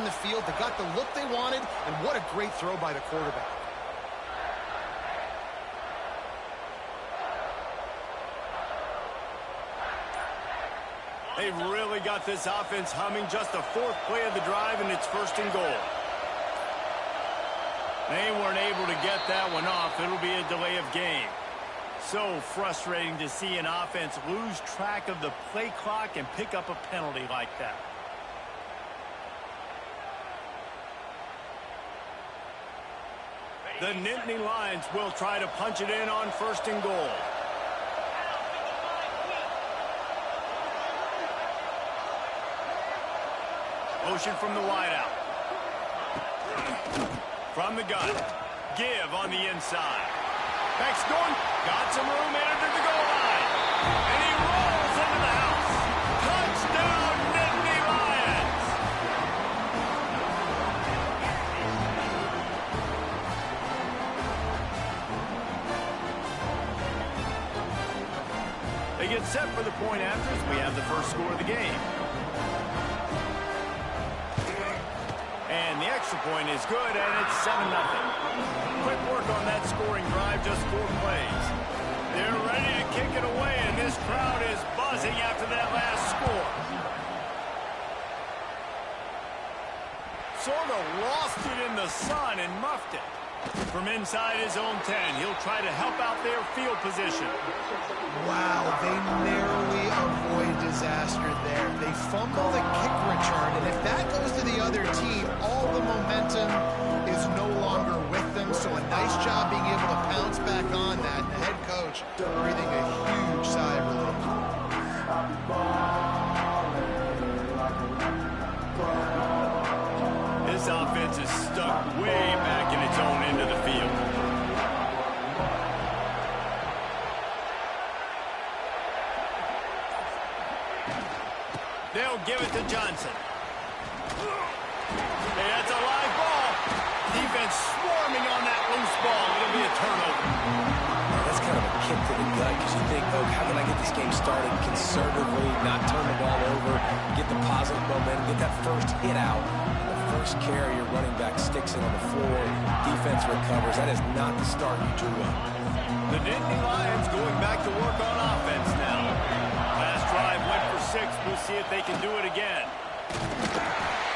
the field. They got the look they wanted, and what a great throw by the quarterback. They've really got this offense humming. Just the fourth play of the drive, and it's first and goal. They weren't able to get that one off. It'll be a delay of game. So frustrating to see an offense lose track of the play clock and pick up a penalty like that. The Nittany Lions will try to punch it in on first and goal. Motion from the wideout. From the gun. Give on the inside. Beck's going. Got some room under the goal line. And he rolls into the house. Touchdown, Nittany Lions. They get set for the point after as we have the first score of the game. And the extra point is good, and it's 7-0. Quick work on that scoring drive, just 4 plays. They're ready to kick it away, and this crowd is buzzing after that last score. Sort of lost it in the sun and muffed it. From inside his own 10, he'll try to help out their field position. Wow, they narrowly avoid disaster there. They fumble the kick return, and if that goes to the other team, all the momentum is no longer with them. So a nice job being able to pounce back on that. And the head coach breathing a huge sigh of relief. This offense is stuck way back in its own end of the field. They'll give it to Johnson. Hey, that's a live ball. Defense swarming on that loose ball. It'll be a turnover. That's kind of a kick to the gut because you think, oh, how can I get this game started conservatively, not turn the ball over, get the positive momentum, get that first hit out. First carry, your running back sticks it on the floor. Defense recovers. That is not the start you drew up. The Nittany Lions going back to work on offense now. Last drive went for 6. We'll see if they can do it again.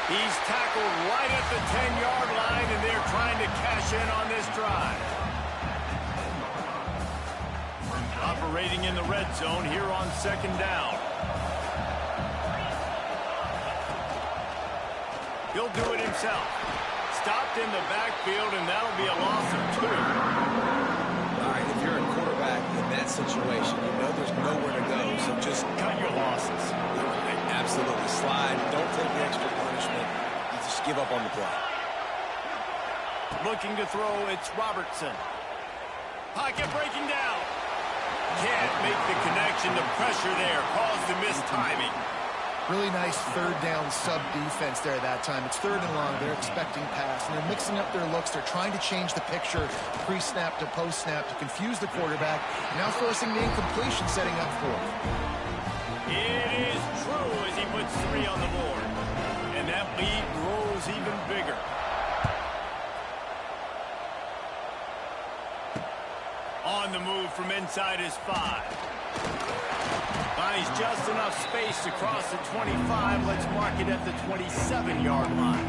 He's tackled right at the 10-yard line, and they're trying to cash in on this drive. Operating in the red zone here on second down. He'll do it himself. Stopped in the backfield, and that'll be a loss of 2. All right, if you're a quarterback in that situation, you know there's nowhere to go, so just cut your losses. Absolutely. Slide. Don't take the extra punishment. You just give up on the play. Looking to throw, it's Robertson. Pocket breaking down. Can't make the connection. The pressure there caused the missed timing. Really nice third down sub defense there that time. It's 3rd and long. They're expecting pass, and they're mixing up their looks. They're trying to change the picture pre-snap to post-snap to confuse the quarterback, now forcing the incompletion, setting up 4th. It is true as he puts 3 on the board, and that lead grows even bigger. On the move from inside his 5. Finds just enough space to cross the 25. Let's mark it at the 27-yard line.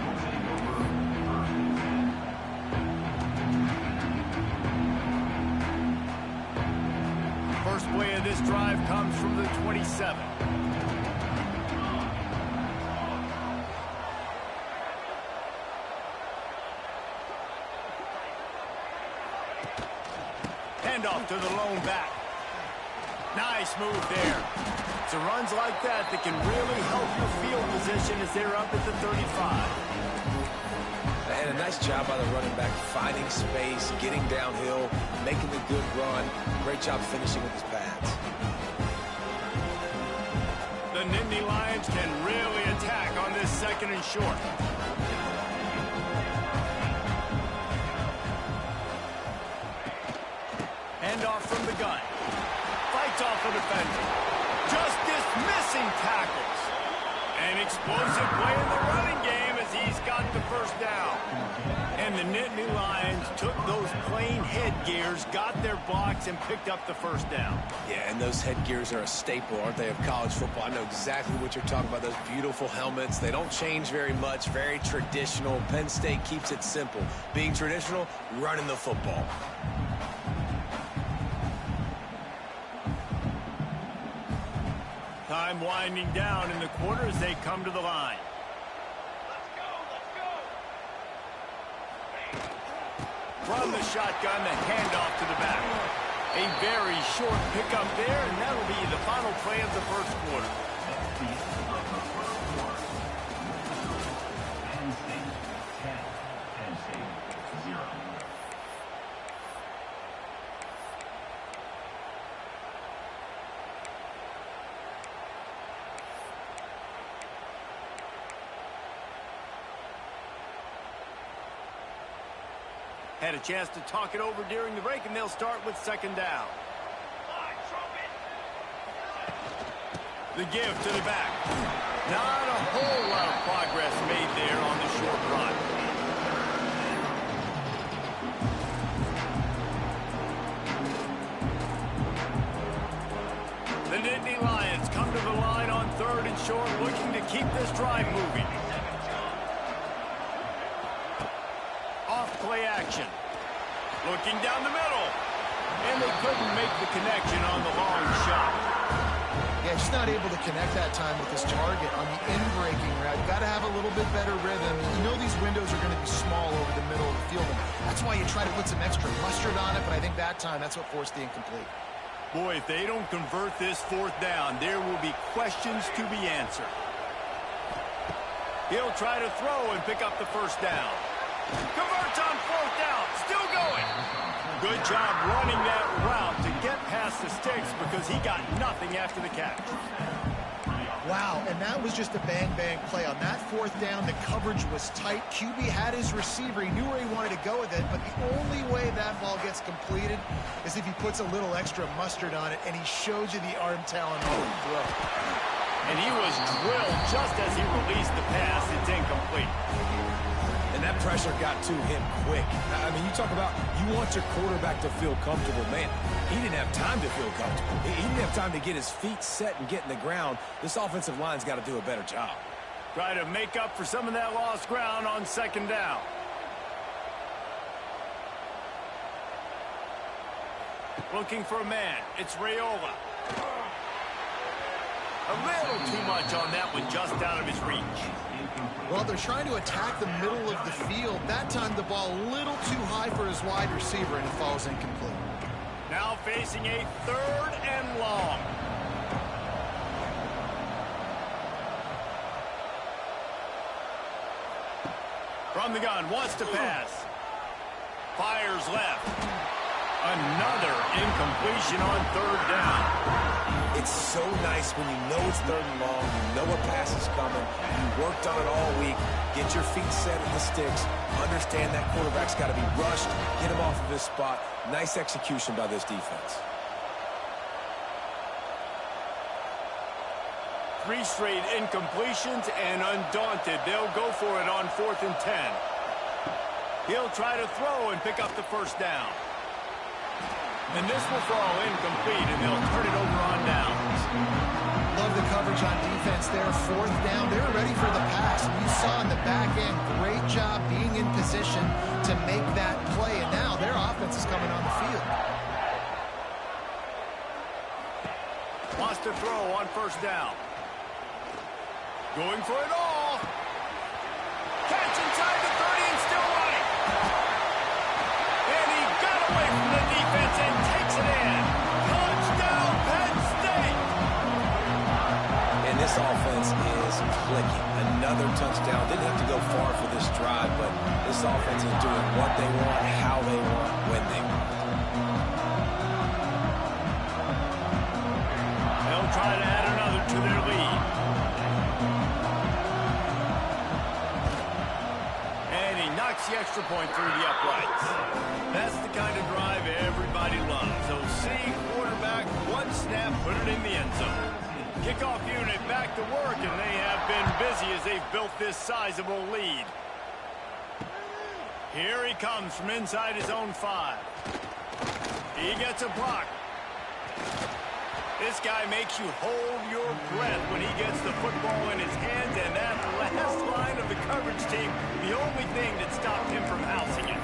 First play of this drive comes from the 27. Handoff to the lone back. Nice move there. It's the runs like that that can really help your field position as they're up at the 35. And a nice job by the running back, finding space, getting downhill, making a good run. Great job finishing with his pads. The Nittany Lions can really attack on this 2nd and short. Handoff from the gun. Fights off a defender. Just dismissing tackles. An explosive play in the running game as he's got plain headgears, got their blocks, and picked up the first down. Yeah, and those headgears are a staple, aren't they, of college football? I know exactly what you're talking about, those beautiful helmets. They don't change very much, very traditional. Penn State keeps it simple. Being traditional, running the football. Time winding down in the quarter as they come to the line. From the shotgun, the handoff to the back. A very short pickup there, and that'll be the final play of the first quarter. Penn State 0. Had a chance to talk it over during the break, and they'll start with second down. The give to the back. Not a whole lot of progress made there on the short run. The Nittany Lions come to the line on third and short, looking to keep this drive moving. Off-play action. Looking down the middle. And they couldn't make the connection on the long shot. Yeah, just not able to connect that time with his target on the in-breaking route. Got to have a little bit better rhythm. You know these windows are going to be small over the middle of the field. And that's why you try to put some extra mustard on it, but I think that time that's what forced the incomplete. Boy, if they don't convert this fourth down, there will be questions to be answered. He'll try to throw and pick up the first down. Converts on fourth down. Still going. Good job running that route to get past the sticks because he got nothing after the catch. Wow, and that was just a bang-bang play. On that fourth down, the coverage was tight. QB had his receiver. He knew where he wanted to go with it, but the only way that ball gets completed is if he puts a little extra mustard on it, and he shows you the arm talent on the throw. And he was drilled just as he released the pass. It's incomplete. And that pressure got to him quick. I mean, you talk about you want your quarterback to feel comfortable. Man, he didn't have time to feel comfortable. He didn't have time to get his feet set and get in the ground. This offensive line's got to do a better job. Try to make up for some of that lost ground on second down. Looking for a man. It's Raiola. A little too much on that one, just out of his reach. Well, they're trying to attack the middle of the field. That time the ball a little too high for his wide receiver, and it falls incomplete. Now facing a third and long. From the gun, wants to pass. Fires left. Another incompletion on third down. It's so nice when you know it's third and long, you know a pass is coming, you worked on it all week, get your feet set at the sticks, understand that quarterback's got to be rushed, get him off of his spot. Nice execution by this defense. 3 straight incompletions, and undaunted, they'll go for it on 4th and 10. He'll try to throw and pick up the first down. And this will fall incomplete, and they'll turn it over on downs. Love the coverage on defense there. 4th down. They were ready for the pass. And you saw in the back end, great job being in position to make that play. And now their offense is coming on the field. Wants to throw on first down. Going for it all. Catch inside the 30 and still running. And he got away from the defense and takes it in. Touchdown, Penn State. And this offense is clicking. Another touchdown. Didn't have to go far for this drive, but this offense is doing what they want, how they want, when they want. They'll try to add another to their lead. And he knocks the extra point through the uprights. That's the kind of drive everybody loves. So see quarterback, one snap, put it in the end zone. Kickoff unit back to work, and they have been busy as they've built this sizable lead. Here he comes from inside his own 5. He gets a block. This guy makes you hold your breath when he gets the football in his hands, and that last line of the coverage team, the only thing that stopped him from housing it.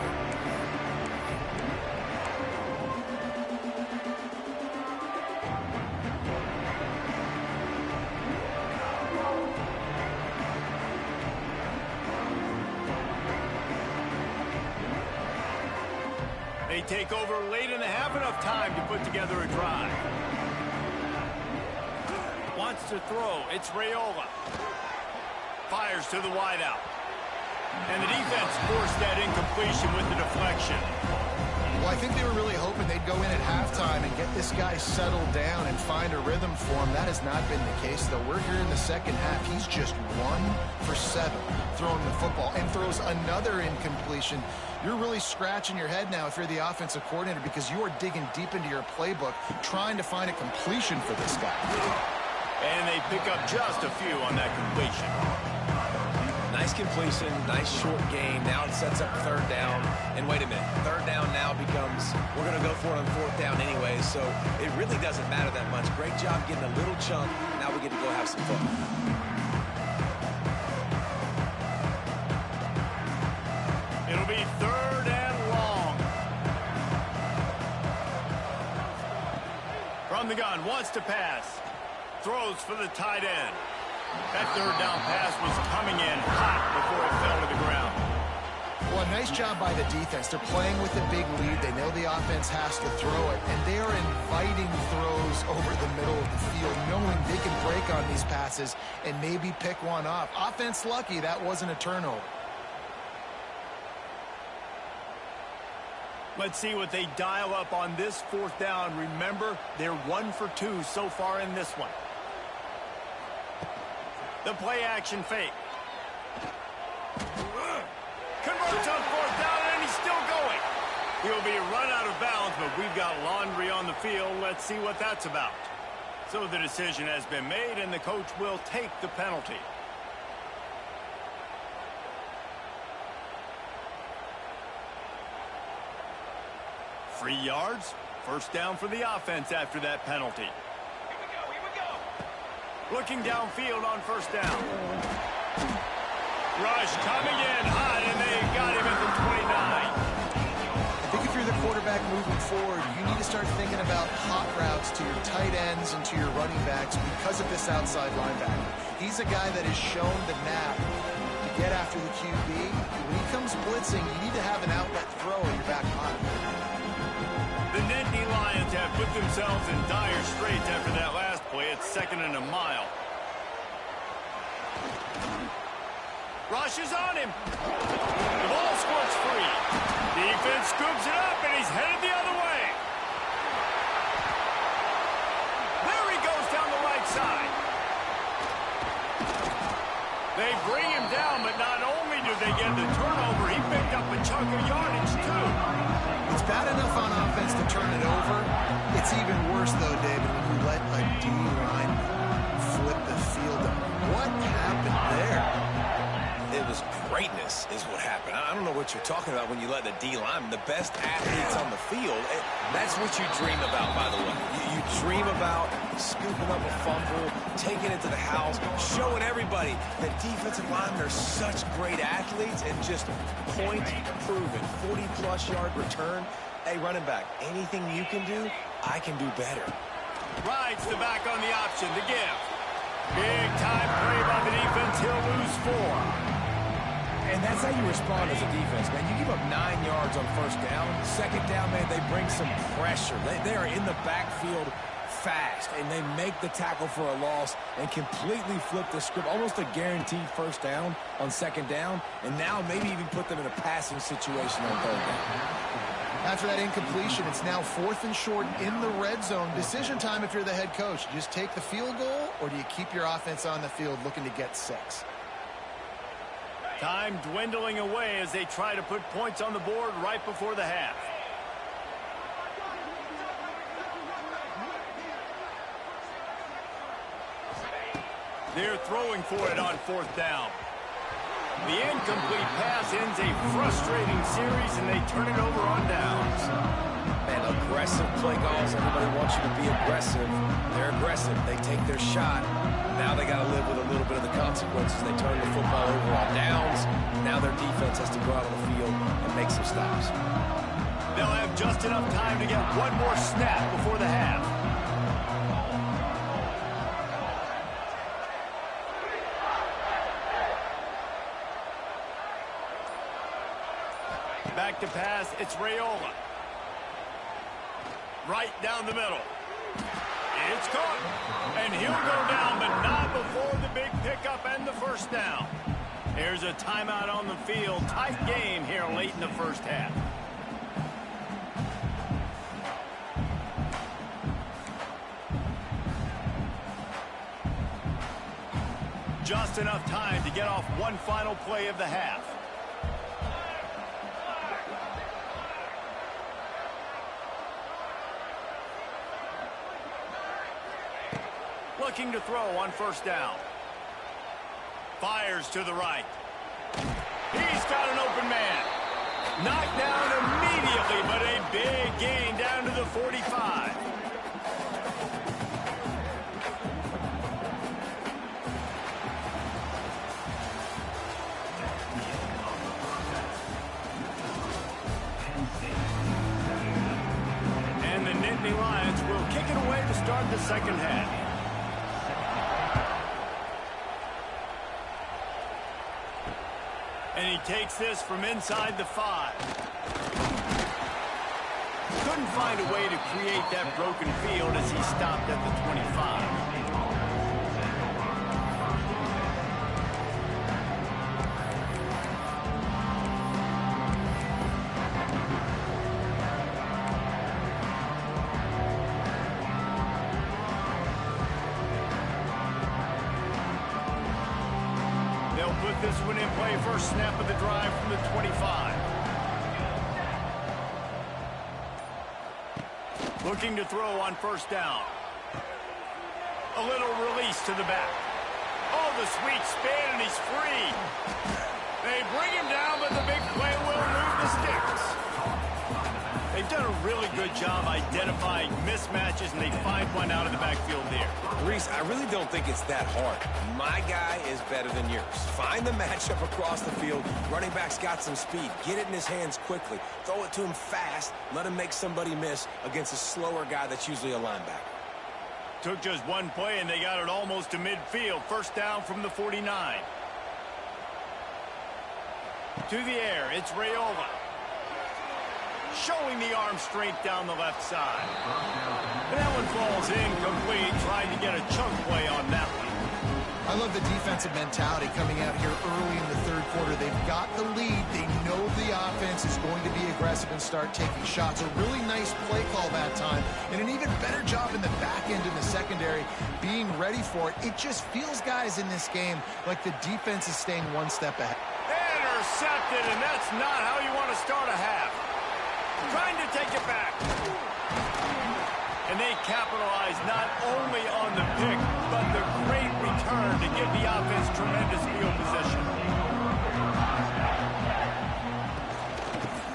They take over late in the half, enough time to put together a drive. Wants to throw. It's Raiola. Fires to the wideout. And the defense forced that incompletion with the deflection. Well, I think they were really hoping they'd go in at halftime and get this guy settled down and find a rhythm for him. That has not been the case, though. We're here in the second half. He's just 1 for 7 throwing the football and throws another incompletion. You're really scratching your head now if you're the offensive coordinator, because you are digging deep into your playbook trying to find a completion for this guy. And they pick up just a few on that completion. Nice completion, nice short gain. Now it sets up 3rd down. And wait a minute, 3rd down now becomes, we're going to go for it on 4th down anyway, so it really doesn't matter that much. Great job getting a little chunk. Now we get to go have some fun. It'll be 3rd and long. From the gun, wants to pass. Throws for the tight end. That 3rd down pass was coming in hot before it fell to the ground. Well, a nice job by the defense. They're playing with a big lead. They know the offense has to throw it, and they are inviting throws over the middle of the field, knowing they can break on these passes and maybe pick one off. Offense lucky that wasn't a turnover. Let's see what they dial up on this 4th down. Remember, they're 1 for 2 so far in this one. The play action fake. Converts on 4th down, and he's still going. He'll be run out of bounds, but we've got laundry on the field. Let's see what that's about. So the decision has been made, and the coach will take the penalty. Free yards. 1st down for the offense after that penalty. Here we go. Looking downfield on 1st down. Rush coming in hot, and they got him at the 29. I think if you're the quarterback moving forward, you need to start thinking about hot routes to your tight ends and to your running backs because of this outside linebacker. He's a guy that has shown the knack to get after the QB. When he comes blitzing, you need to have an outlet throw in your back pocket. The Nittany Lions have put themselves in dire straits after that last play. It's 2nd and a mile. Rush is on him. The ball squirts free. Defense scoops it up, and he's headed the other way. There he goes down the right side. They bring him down, but not only do they get the turnover, he picked up a chunk of yardage, too. It's bad enough on offense to turn it over. It's even worse, though, David, when you let a D-line flip the field. What happened there? It was greatness is what happened. I don't know what you're talking about when you let the D-line, the best athletes on the field, that's what you dream about, by the way. You dream about scooping up a fumble, taking it to the house, showing everybody that defensive linemen are such great athletes and just point proven. 40-plus yard return. Hey, running back, anything you can do, I can do better. Rides the back on the option, the give. Big time play by the defense. He'll lose 4. And that's how you respond as a defense, man. You give up 9 yards on 1st down. 2nd down, man, they bring some pressure. They are in the backfield fast, and they make the tackle for a loss and completely flip the script. Almost a guaranteed 1st down on 2nd down, and now maybe even put them in a passing situation on 3rd down. After that incompletion, it's now 4th and short in the red zone. Decision time if you're the head coach. You just take the field goal, or do you keep your offense on the field looking to get 6? Time dwindling away as they try to put points on the board right before the half. They're throwing for it on 4th down. The incomplete pass ends a frustrating series, and they turn it over on downs. Man, aggressive play calls. Everybody wants you to be aggressive. They're aggressive. They take their shot. Now they got to live with a little bit of the consequences. They turn the football over on downs. Now their defense has to go out on the field and make some stops. They'll have just enough time to get one more snap before the half. Back to pass, it's Raiola. Right down the middle. It's caught. And he'll go down, but not before the big pickup and the first down. Here's a timeout on the field. Tight game here late in the first half. Just enough time to get off one final play of the half. Looking to throw on first down. Fires to the right. He's got an open man. Knocked down immediately, but a big gain down to the 45. And the Nittany Lions will kick it away to start the second half. And he takes this from inside the 5. Couldn't find a way to create that broken field as he stopped at the 25. This one in play, first snap of the drive from the 25. Looking to throw on first down. A little release to the back. Oh, the sweet spin, and he's free. They bring him down, but the big play will move the sticks. They've done a really good job identifying mismatches, and they find one out of the backfield there. Reese, I really don't think it's that hard. My guy is better than yours. Find the matchup across the field. Running back's got some speed. Get it in his hands quickly. Throw it to him fast. Let him make somebody miss against a slower guy that's usually a linebacker. Took just one play, and they got it almost to midfield. First down from the 49. To the air, it's Raiola. Showing the arm strength down the left side. And that one falls incomplete, trying to get a chunk play on that one. I love the defensive mentality coming out here early in the third quarter. They've got the lead. They know the offense is going to be aggressive and start taking shots. A really nice play call that time, and an even better job in the back end in the secondary being ready for it. It just feels, guys, in this game like the defense is staying one step ahead. Intercepted, and that's not how you want to start a half. Trying to take it back. And they capitalize not only on the pick, but the great return to give the offense tremendous field position.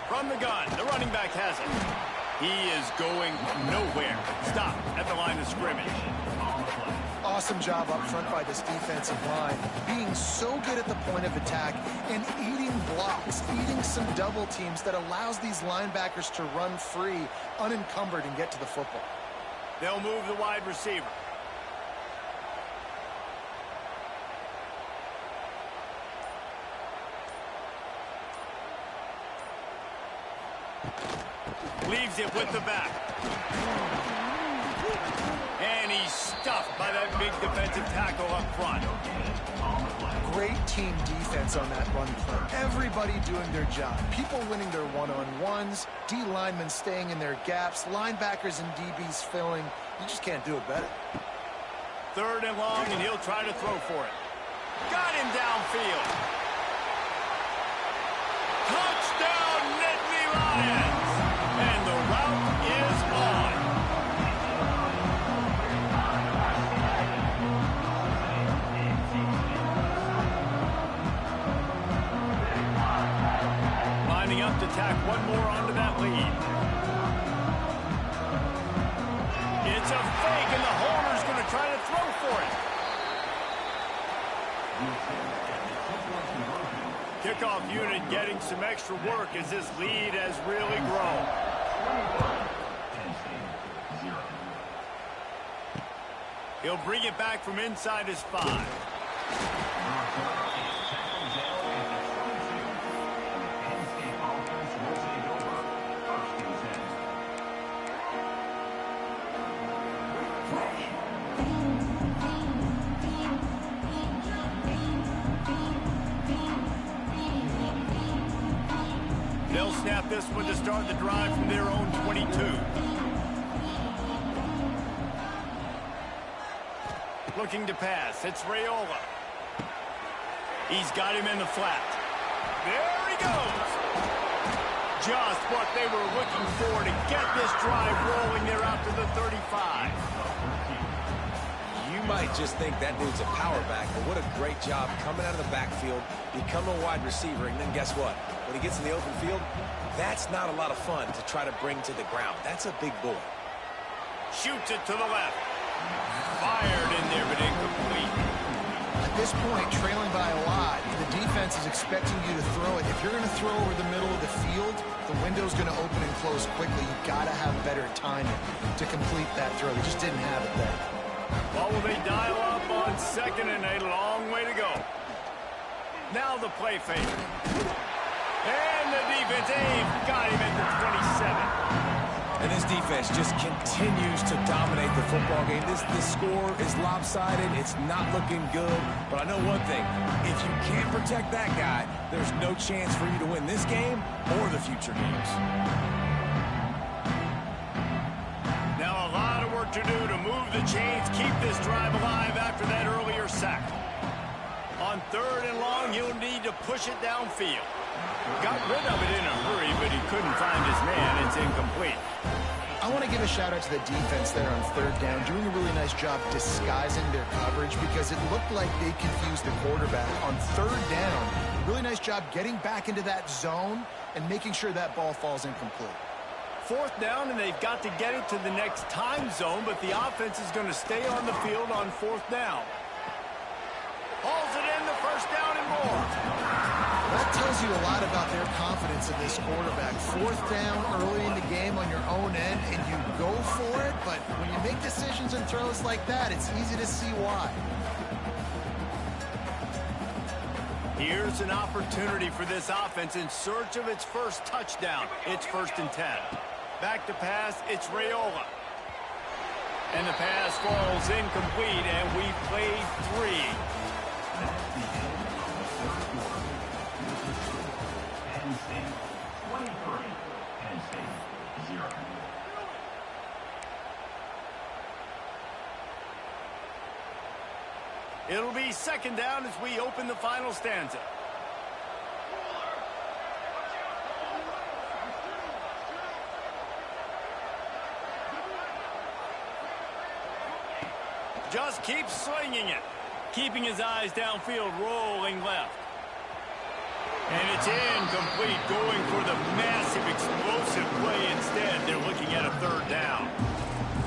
From the gun, the running back has it. He is going nowhere. Stop at the line of scrimmage. Awesome job up front by this defensive line, being so good at the point of attack and eating blocks, eating some double teams that allows these linebackers to run free, unencumbered, and get to the football. They'll move the wide receiver. Leaves it with the back. And he's stuffed by that big defensive tackle up front. Great team defense on that run play. Everybody doing their job. People winning their one-on-ones, D linemen staying in their gaps, linebackers and DBs filling. You just can't do it better. Third and long, and he'll try to throw for it. Got him downfield. Touchdown, Nittany Lions! And the route is on. lining up to tack one more onto that lead. It's a fake, and the homer's going to try to throw for it. Kickoff unit getting some extra work as this lead has really grown. He'll bring it back from inside his 5. They'll snap this one to start the drive from their own 22. Looking to pass. It's Raiola. He's got him in the flat. There he goes. Just what they were looking for to get this drive rolling there out to the 35. You might just think that dude's a power back, but what a great job coming out of the backfield, become a wide receiver, and then guess what? When he gets in the open field, that's not a lot of fun to try to bring to the ground. That's a big boy. Shoots it to the left. Fired in there, but incomplete. At this point, trailing by a lot, the defense is expecting you to throw it. If you're going to throw over the middle of the field, the window's going to open and close quickly. You've got to have better timing to complete that throw. They just didn't have it there. Well, will they dial up on 2nd and a long way to go? Now the play fake. And the defense got him at the 27. And this defense just continues to dominate the football game. This score is lopsided. It's not looking good. But I know one thing. If you can't protect that guy, there's no chance for you to win this game or the future games. Now a lot of work to do to move the chains, keep this drive alive after that earlier sack. On 3rd and long, he'll need to push it downfield. Got rid of it in a hurry, but he couldn't find his man. It's incomplete. I want to give a shout-out to the defense there on 3rd down, doing a really nice job disguising their coverage because it looked like they confused the quarterback. On 3rd down, really nice job getting back into that zone and making sure that ball falls incomplete. 4th down, and they've got to get it to the next time zone, but the offense is going to stay on the field on 4th down. Hauls it in, the 1st down and more. That tells you a lot about their confidence in this quarterback. 4th down early in the game on your own end, and you go for it, but when you make decisions and throws like that, it's easy to see why. Here's an opportunity for this offense in search of its first touchdown. It's 1st and 10. Back to pass, it's Raiola. And the pass falls incomplete, and we played 3. It'll be 2nd down as we open the final stanza. Just keeps slinging it. Keeping his eyes downfield, rolling left. And it's incomplete, going for the massive, explosive play instead. They're looking at a 3rd down.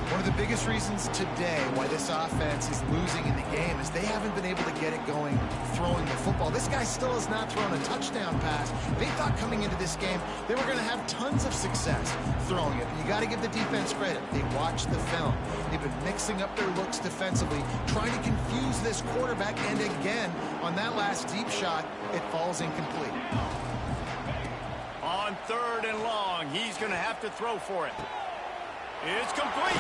One of the biggest reasons today why this offense is losing in the game is they haven't been able to get it going throwing the football. This guy still has not thrown a touchdown pass. They thought coming into this game they were going to have tons of success throwing it. But you got to give the defense credit. They watched the film. They've been mixing up their looks defensively, trying to confuse this quarterback. And again, on that last deep shot, it falls incomplete. On 3rd and long, he's going to have to throw for it. It's complete.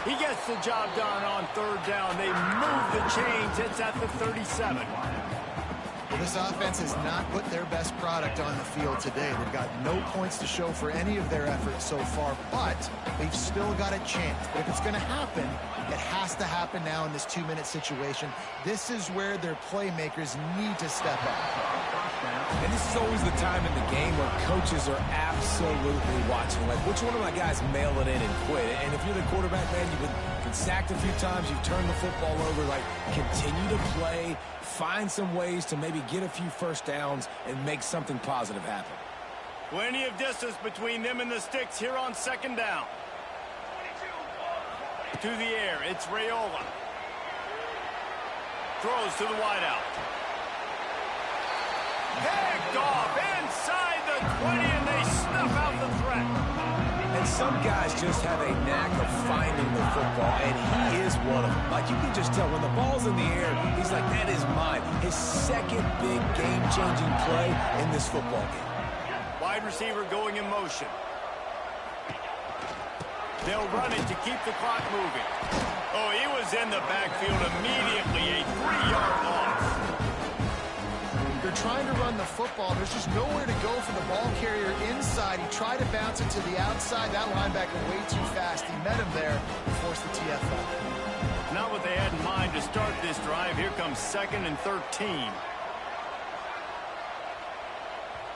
He gets the job done on 3rd down. They move the chains. It's at the 37. Well, this offense has not put their best product on the field today. They've got no points to show for any of their efforts so far, but they've still got a chance. But if it's going to happen, it has to happen now in this 2-minute situation. This is where their playmakers need to step up. And this is always the time in the game where coaches are absolutely watching. Like, which one of my guys mail it in and quit? And if you're the quarterback, man, you've been sacked a few times, you've turned the football over, like, continue to play, find some ways to maybe get a few 1st downs and make something positive happen. Plenty of distance between them and the sticks here on second down. To the air, it's Raiola. Throws to the wideout. Picked off inside the 20, and they snuff out the threat. And some guys just have a knack of finding the football, and he is one of them. Like, you can just tell when the ball's in the air, he's like, that is mine. His second big game-changing play in this football game. Wide receiver going in motion. They'll run it to keep the clock moving. Oh, he was in the backfield immediately. A 3-yard loss. You're trying to run the football. There's just nowhere to go for the ball carrier inside. He tried to bounce it to the outside. That linebacker way too fast. He met him there and forced the TFL. Not what they had in mind to start this drive. Here comes 2nd and 13.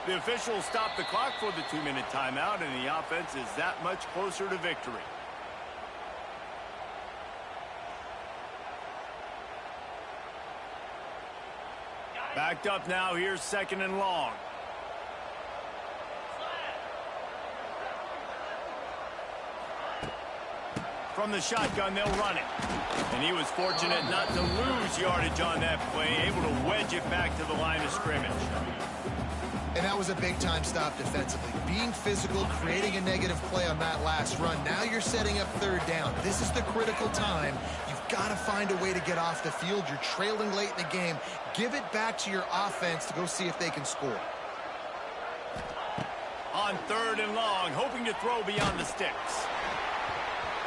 The officials stopped the clock for the 2-minute timeout, and the offense is that much closer to victory. Backed up now. Here's 2nd and long. From the shotgun, they'll run it. And he was fortunate not to lose yardage on that play, able to wedge it back to the line of scrimmage. And that was a big-time stop defensively. Being physical, creating a negative play on that last run. Now you're setting up 3rd down. This is the critical time. You've got to find a way to get off the field. You're trailing late in the game. Give it back to your offense to go see if they can score. On 3rd and long, hoping to throw beyond the sticks.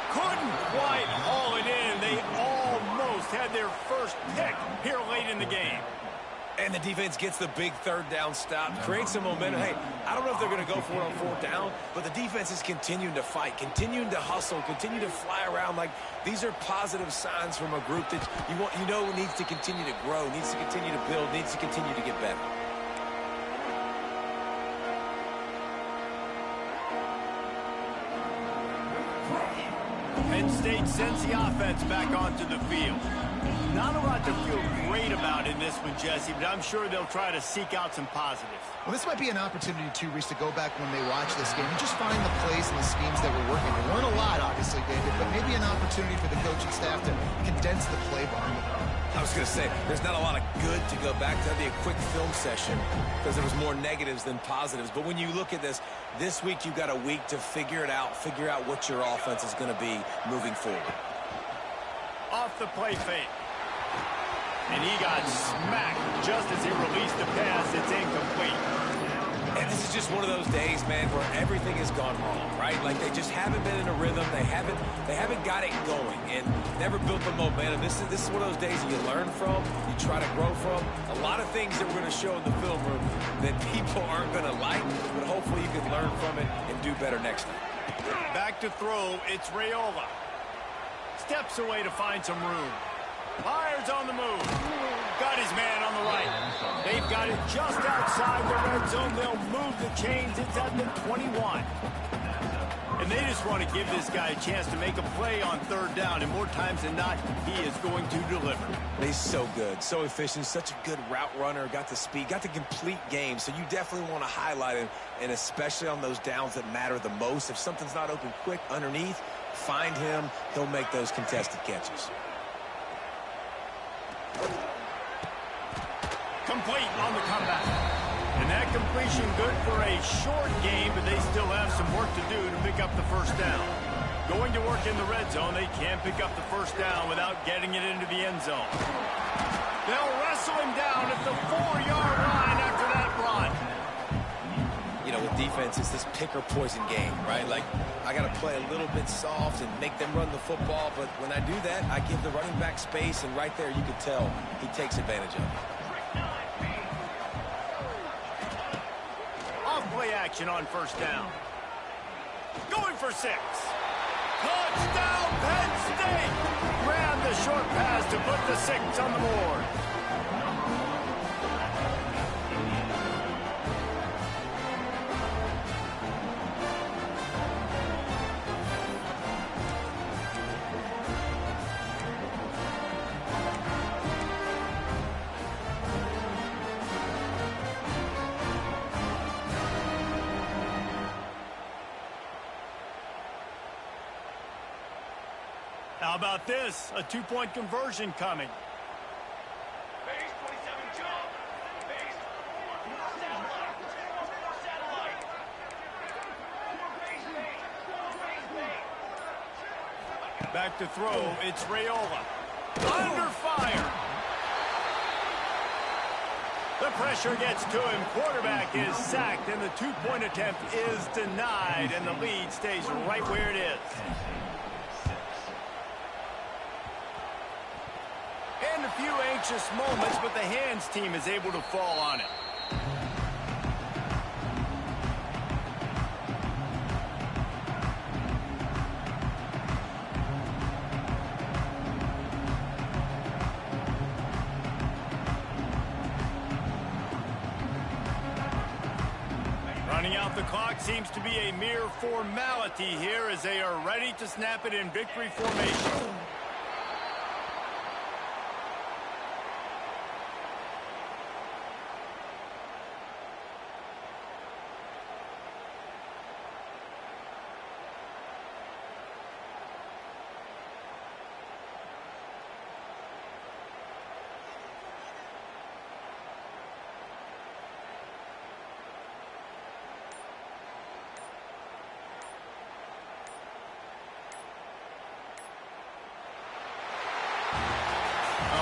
Couldn't quite haul it in. They almost had their first pick here late in the game. And the defense gets the big 3rd down stop, creates some momentum. Hey, I don't know if they're going to go for it on 4th down, but the defense is continuing to fight, continuing to hustle, continue to fly around. Like, these are positive signs from a group that you know needs to continue to grow, needs to continue to build, needs to continue to get better. Penn State sends the offense back onto the field. Not a lot to feel great about in this one, Jesse, but I'm sure they'll try to seek out some positives. Well, this might be an opportunity, too, Reese, to go back when they watch this game and just find the plays and the schemes that were working. There weren't a lot, obviously, David, but maybe an opportunity for the coaching staff to condense the play behind it. I was going to say, there's not a lot of good to go back to. That'd be a quick film session because there was more negatives than positives. But when you look at this week you've got a week to figure it out, figure out what your offense is going to be moving forward. Off the play fake. And he got smacked just as he released the pass. It's incomplete. And this is just one of those days, man, where everything has gone wrong, right? Like, they just haven't been in a rhythm. They haven't got it going and never built the momentum. This is one of those days that you learn from, you try to grow from. A lot of things that we're going to show in the film room that people aren't going to like, but hopefully you can learn from it and do better next time. Back to throw, it's Raiola. Steps away to find some room. Fires on the move. Got his man on the right. They've got it just outside the red zone. They'll move the chains. It's at the 21. And they just want to give this guy a chance to make a play on 3rd down. And more times than not, he is going to deliver. He's so good, so efficient, such a good route runner, got the speed, got the complete game. So you definitely want to highlight him, and especially on those downs that matter the most. If something's not open quick underneath, find him. He'll make those contested catches. Complete on the comeback. And that completion good for a short game, but they still have some work to do to pick up the 1st down. Going to work in the red zone, they can't pick up the 1st down without getting it into the end zone. They'll wrestle him down at the 4-yard line after that run. You know, with defense, it's this pick or poison game, right? Like, I got to play a little bit soft and make them run the football, but when I do that, I give the running back space, and right there you can tell he takes advantage of it. Play action on 1st down. Going for 6. Touchdown, Penn State! Grab the short pass to put the 6 on the board. How about this? A two-point conversion coming. Back to throw, it's Raiola. Under fire. The pressure gets to him. Quarterback is sacked, and the two-point attempt is denied, and the lead stays right where it is. And a few anxious moments, but the hands team is able to fall on it. Running out the clock seems to be a mere formality here as they are ready to snap it in victory formation.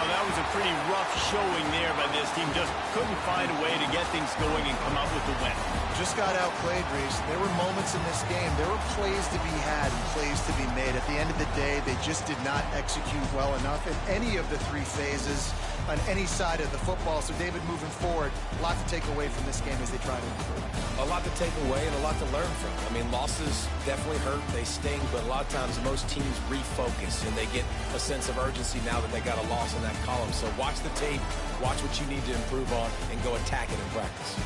That was a pretty rough showing there by this team. Just couldn't find a way to get things going and come out with the win. Just got outplayed, Reese. There were moments in this game. There were plays to be had and plays to be made. At the end of the day, they just did not execute well enough in any of the three phases on any side of the football. So, David, moving forward, a lot to take away from this game as they try to improve. A lot to take away and a lot to learn from. I mean, losses definitely hurt. They sting, but a lot of times most teams refocus and they get a sense of urgency now that they got a loss in that column. So watch the tape, watch what you need to improve on, and go attack it in practice.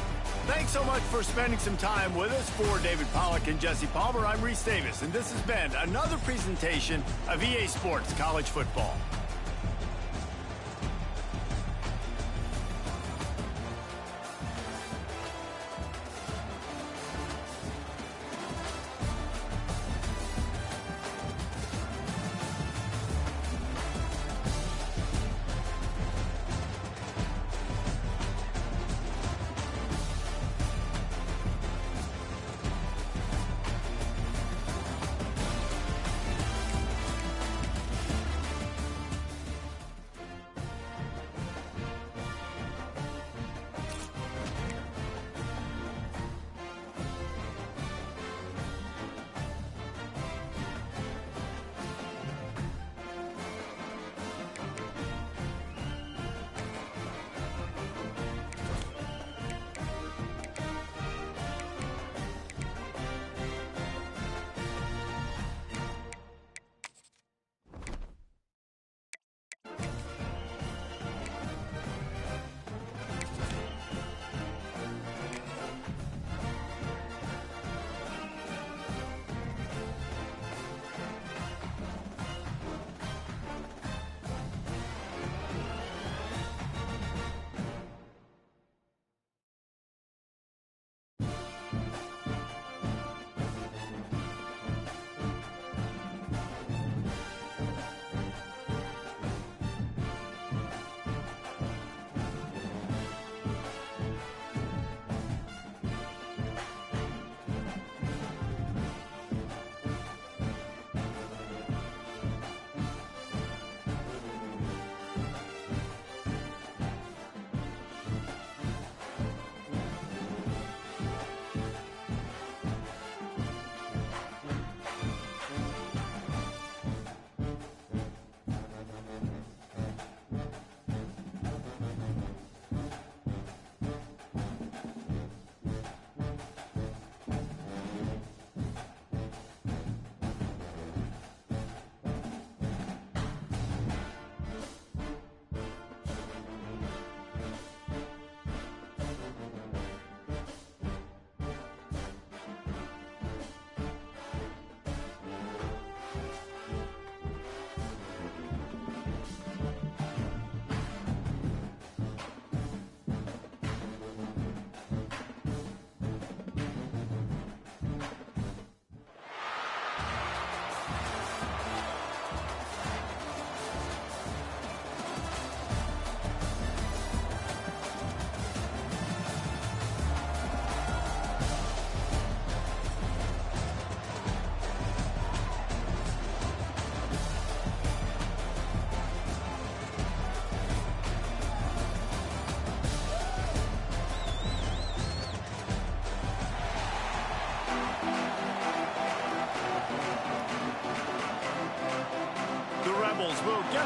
Thanks so much for spending some time with us. For David Pollack and Jesse Palmer, I'm Reese Davis, and this has been another presentation of EA Sports College Football.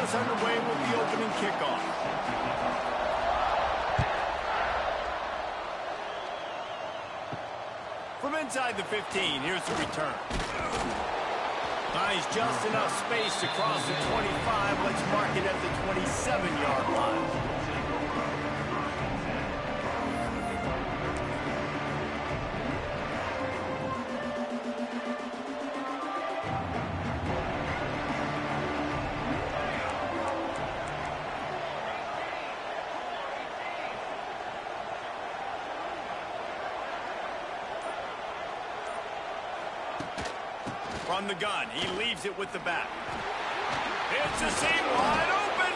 us underway with the opening kickoff. From inside the 15, here's the return. Nice, just enough space to cross the 25. Let's mark it at the 27-yard line. From the gun, he leaves it with the back. It's a seam wide open.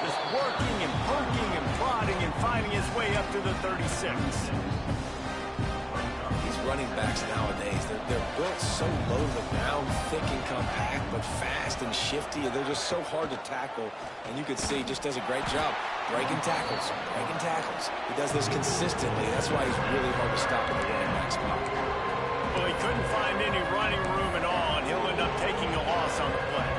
Just working and poking and prodding and finding his way up to the 36. These running backs nowadays, they're built so low to the ground, thick and compact, but fast and shifty. They're just so hard to tackle. And you can see he just does a great job breaking tackles, breaking tackles. He does this consistently. That's why he's really hard to stop in the running back spot. Well, he couldn't find any running room at all, and he'll end up taking a loss on the play.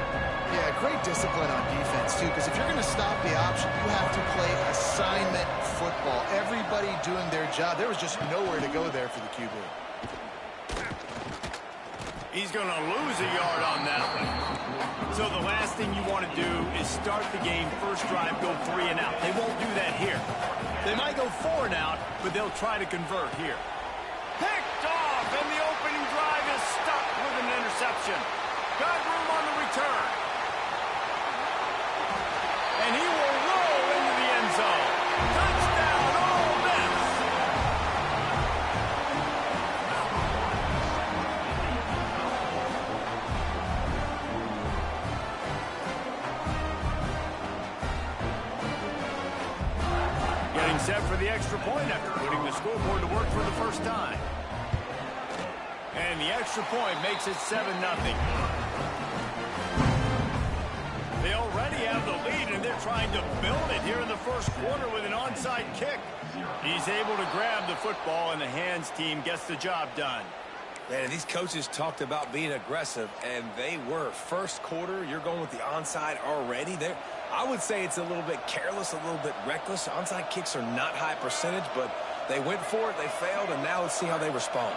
Yeah, great discipline on defense, too, because if you're going to stop the option, you have to play assignment football. Everybody doing their job. There was just nowhere to go there for the QB. He's going to lose a yard on that one. So the last thing you want to do is start the game, first drive, go 3 and out. They won't do that here. They might go 4 and out, but they'll try to convert here. Picked off, and the opening drive is stuck with an interception. Got room on the return. And he will roll into the end zone. Touchdown, Ole Miss. Getting set for the extra point after putting the scoreboard to work for the first time. And the extra point makes it 7-0. They already have the lead, and they're trying to build it here in the first quarter with an onside kick. He's able to grab the football, and the hands team gets the job done. Man, these coaches talked about being aggressive, and they were. First quarter, you're going with the onside already. I would say it's a little bit careless, a little bit reckless. Onside kicks are not high percentage, but they went for it, they failed, and now let's see how they respond.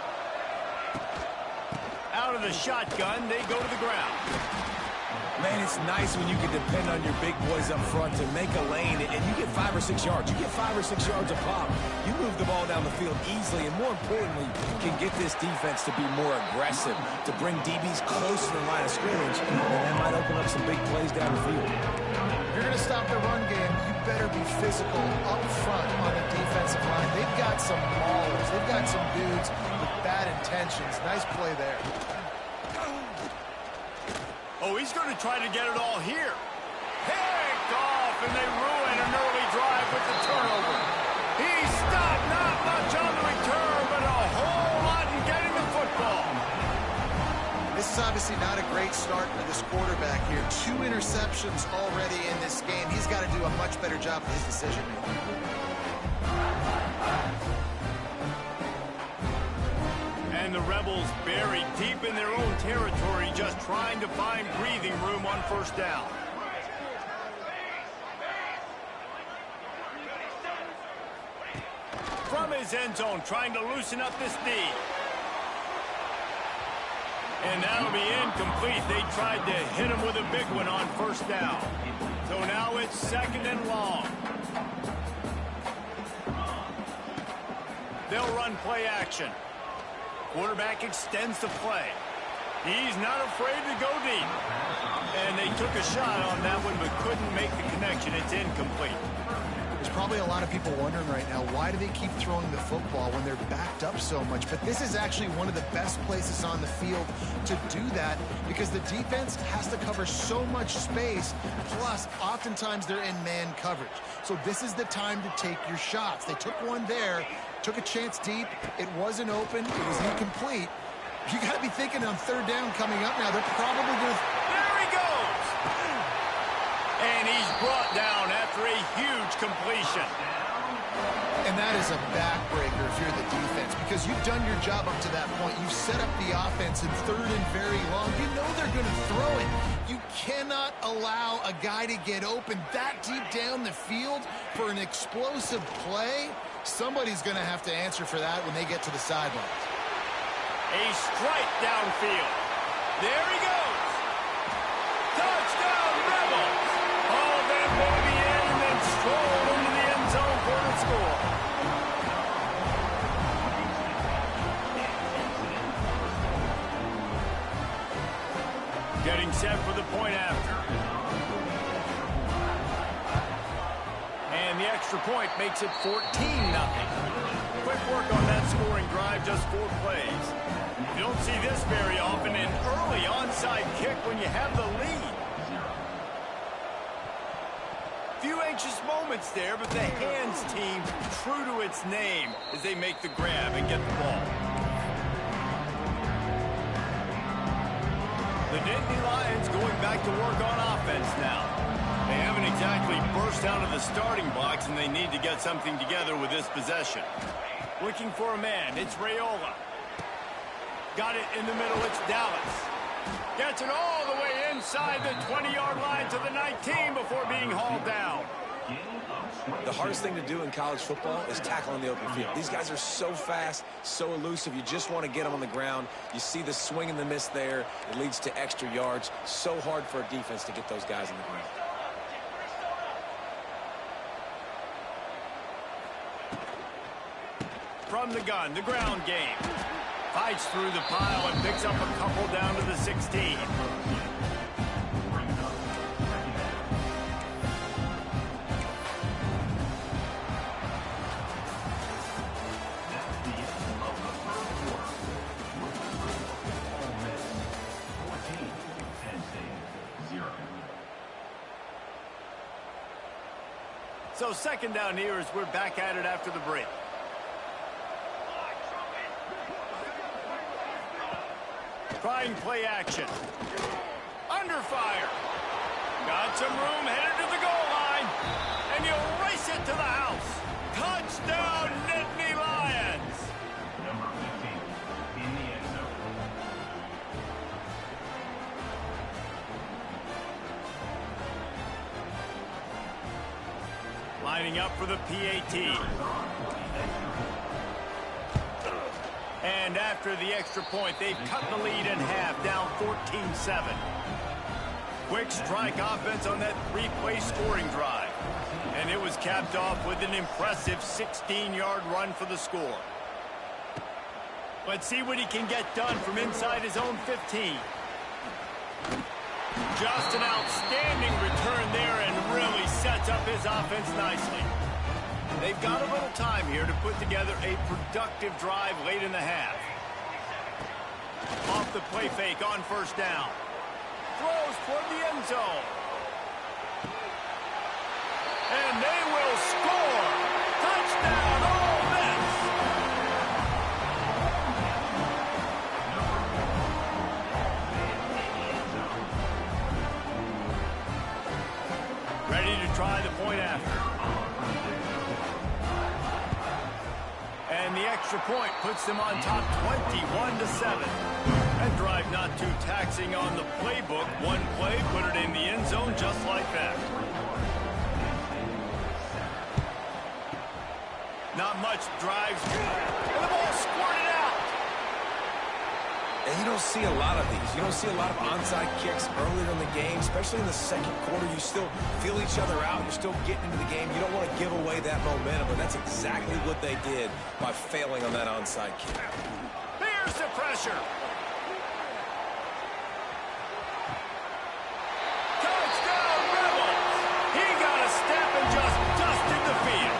Out of the shotgun, they go to the ground. Man, it's nice when you can depend on your big boys up front to make a lane, and you get 5 or 6 yards. You get 5 or 6 yards a pop. You move the ball down the field easily, and more importantly, can get this defense to be more aggressive, to bring DBs close to the line of scrimmage, and that might open up some big plays down the field. If you're going to stop the run game, you better be physical up front on the defensive line. They've got some maulers. They've got some dudes with bad intentions. Nice play there. Oh, he's going to try to get it all here. Picked off, and they ruin an early drive with the turnover. He stopped, not much on the return, but a whole lot in getting the football. This is obviously not a great start for this quarterback here. 2 interceptions already in this game. He's got to do a much better job with his decision-making. And the Rebels buried deep in their own territory, just trying to find breathing room on first down. From his end zone, trying to loosen up this D. And that'll be incomplete. They tried to hit him with a big one on first down. So now it's 2nd and long. They'll run play action. Quarterback extends the play. He's not afraid to go deep. And they took a shot on that one, but couldn't make the connection. It's incomplete. There's probably a lot of people wondering right now, why do they keep throwing the football when they're backed up so much? But this is actually one of the best places on the field to do that because the defense has to cover so much space, plus oftentimes they're in man coverage. So this is the time to take your shots. They took one there, took a chance deep. It wasn't open. It was incomplete. You got to be thinking on 3rd down coming up now. They're probably going to... There he goes! And he's brought down after a huge completion. And that is a backbreaker if you're the defense, because because you've done your job up to that point. You've set up the offense in 3rd and very long. You know they're going to throw it. You cannot allow a guy to get open that deep down the field for an explosive play. Somebody's going to have to answer for that when they get to the sidelines. A strike downfield. There he goes. Touchdown, Rebels. All that baby in and then stroll into the end zone for the score. Getting set for the point after. And the extra point makes it 14-0. Quick work on that scoring drive, just 4 plays. You don't see this very often, an early onside kick when you have the lead. Few anxious moments there, but the hands team true to its name as they make the grab and get the ball. The Nittany Lions going back to work on offense now. They haven't exactly burst out of the starting blocks, and they need to get something together with this possession. Looking for a man, it's Raiola. Got it in the middle, it's Dallas. Gets it all the way inside the 20-yard line to the 19 before being hauled down. The hardest thing to do in college football is tackle in the open field. These guys are so fast, so elusive. You just want to get them on the ground. You see the swing and the miss there. It leads to extra yards. So hard for a defense to get those guys on the ground. From the gun, the ground game. Fights through the pile and picks up a couple down to the 16. So 2nd down here as we're back at it after the break. Trying play action. Under fire. Got some room, headed to the goal line. And you'll race it to the house. Touchdown, Nittany Lions. Number 15 in the end zone. Lining up for the PAT. And after the extra point, they've cut the lead in half, down 14-7. Quick strike offense on that 3-play scoring drive. And it was capped off with an impressive 16-yard run for the score. Let's see what he can get done from inside his own 15. Just an outstanding return there and really sets up his offense nicely. They've got a little time here to put together a productive drive late in the half. Off the play fake on 1st down. Throws toward the end zone. And they will score. Touchdown, Ole Miss. Ready to try the point after. And the extra point puts them on top 21-7. That drive not too taxing on the playbook. One play, put it in the end zone just like that. Not much drives. And the ball squirted out. And you don't see a lot of these. You don't see a lot of onside kicks earlier in the game, especially in the 2nd quarter. You still feel each other out. You're still getting into the game. You don't want to give away that momentum, and that's exactly what they did by failing on that onside kick. There's the pressure. Touchdown, Rebels. He got a step and just dusted the field.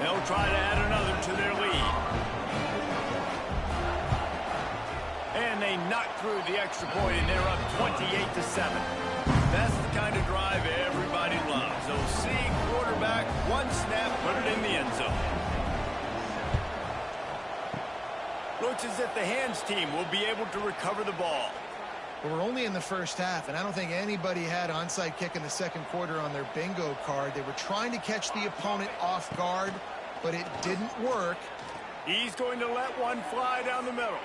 They'll try to add another to their lead. And they knock through the extra point, and they're up 28-7. That's the kind of drive everybody loves. OC, quarterback, one snap, put it in the end zone. Looks as if the hands team will be able to recover the ball. Well, we're only in the first half, and I don't think anybody had onside kick in the second quarter on their bingo card. They were trying to catch the opponent off guard, but it didn't work. He's going to let one fly down the middle.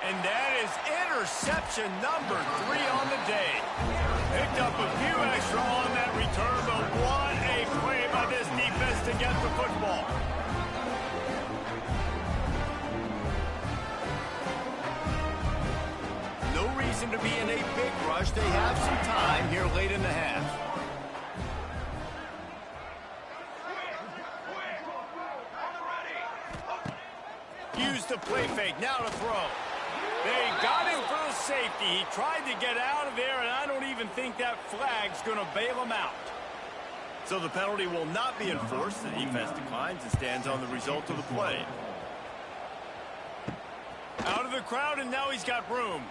And that is interception number 3 on the day. Picked up a few extra on that return, but what a play by this defense to get the football. No reason to be in a big rush. They have some time here late in the half. Use the play fake. Now to throw. They got him for the safety. He tried to get out of there, and I don't even think that flag's going to bail him out. So the penalty will not be enforced. The defense declines and stands on the result of the play. Out of the crowd, and now he's got room.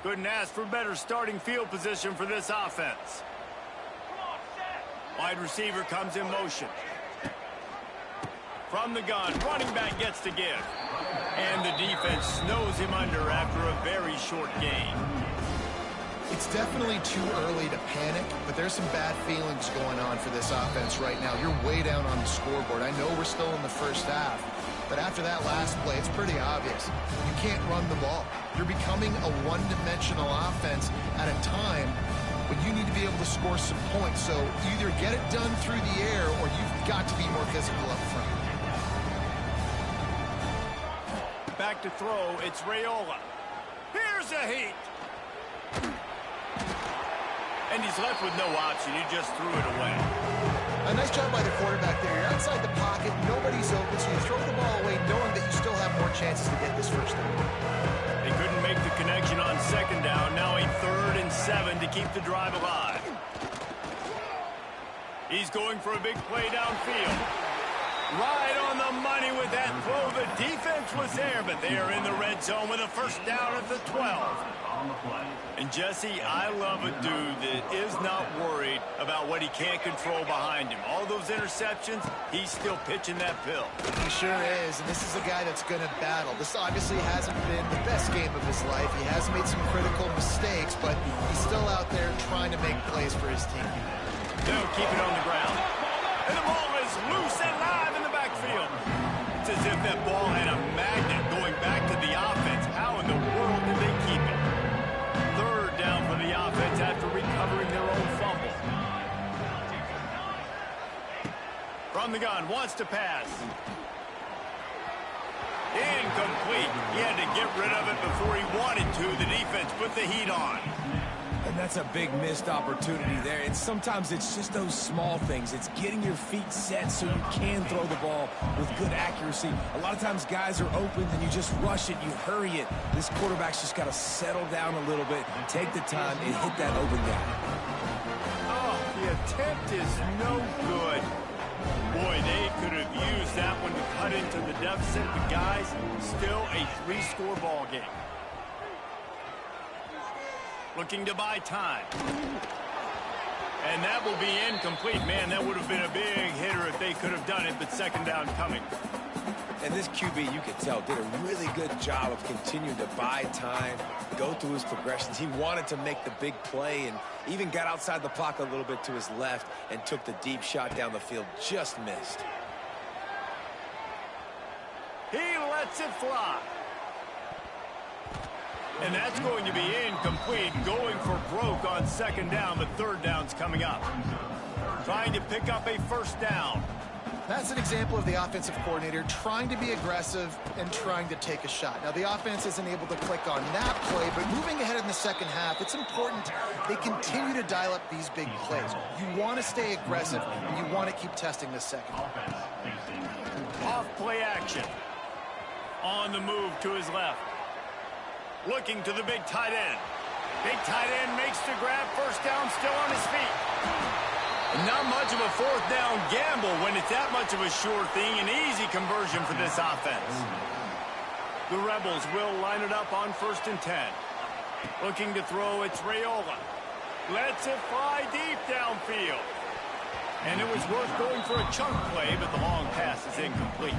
Couldn't ask for better starting field position for this offense. Wide receiver comes in motion. From the gun, running back gets to give. And the defense snows him under after a very short gain. It's definitely too early to panic, but there's some bad feelings going on for this offense right now. You're way down on the scoreboard. I know we're still in the first half, but after that last play, it's pretty obvious. You can't run the ball. You're becoming a one-dimensional offense at a time when you need to be able to score some points. So either get it done through the air or you've got to be more physical up front. Back to throw, it's Raiola. Here's a heat. And he's left with no option. He just threw it away. A nice job by the quarterback there. You're outside the pocket, nobody's open, so you throw the ball away knowing that you still have more chances to get this first down. They couldn't make the connection on second down. Now a 3rd and 7 to keep the drive alive. He's going for a big play downfield. Right on the money with that throw. The defense was there, but they are in the red zone with a first down at the 12. And Jesse, I love a dude that is not worried about what he can't control behind him. All those interceptions, he's still pitching that pill. He sure is, and this is a guy that's going to battle. This obviously hasn't been the best game of his life. He has made some critical mistakes, but he's still out there trying to make plays for his team. They'll keep it on the ground. And the ball is loose and live in the backfield. It's as if that ball had a magnet going back to the offense. How in the world did they keep it? 3rd down for the offense after recovering their own fumble. From the gun, wants to pass. Incomplete. He had to get rid of it before he wanted to. The defense put the heat on. And that's a big missed opportunity there. And sometimes it's just those small things. It's getting your feet set so you can throw the ball with good accuracy. A lot of times guys are open and you just rush it, you hurry it. This quarterback's just got to settle down a little bit, take the time, and hit that open guy. Oh, the attempt is no good. Boy, they could have used that one to cut into the deficit. But guys, still a 3-score ball game. Looking to buy time. And that will be incomplete. Man, that would have been a big hitter if they could have done it, but second down coming. And this QB, you could tell, did a really good job of continuing to buy time, go through his progressions. He wanted to make the big play and even got outside the pocket a little bit to his left and took the deep shot down the field. Just missed. He lets it fly. And that's going to be incomplete, going for broke on second down, but 3rd down's coming up. Trying to pick up a first down. That's an example of the offensive coordinator trying to be aggressive and trying to take a shot. Now, the offense isn't able to click on that play, but moving ahead in the second half, it's important they continue to dial up these big plays. You want to stay aggressive, and you want to keep testing this second. Off play action. On the move to his left. Looking to the big tight end. Big tight end makes the grab. First down, still on his feet. Not much of a 4th down gamble when it's that much of a sure thing. An easy conversion for this offense. The Rebels will line it up on 1st and 10. Looking to throw, it's Raiola. Lets it fly deep downfield. And it was worth going for a chunk play, but the long pass is incomplete.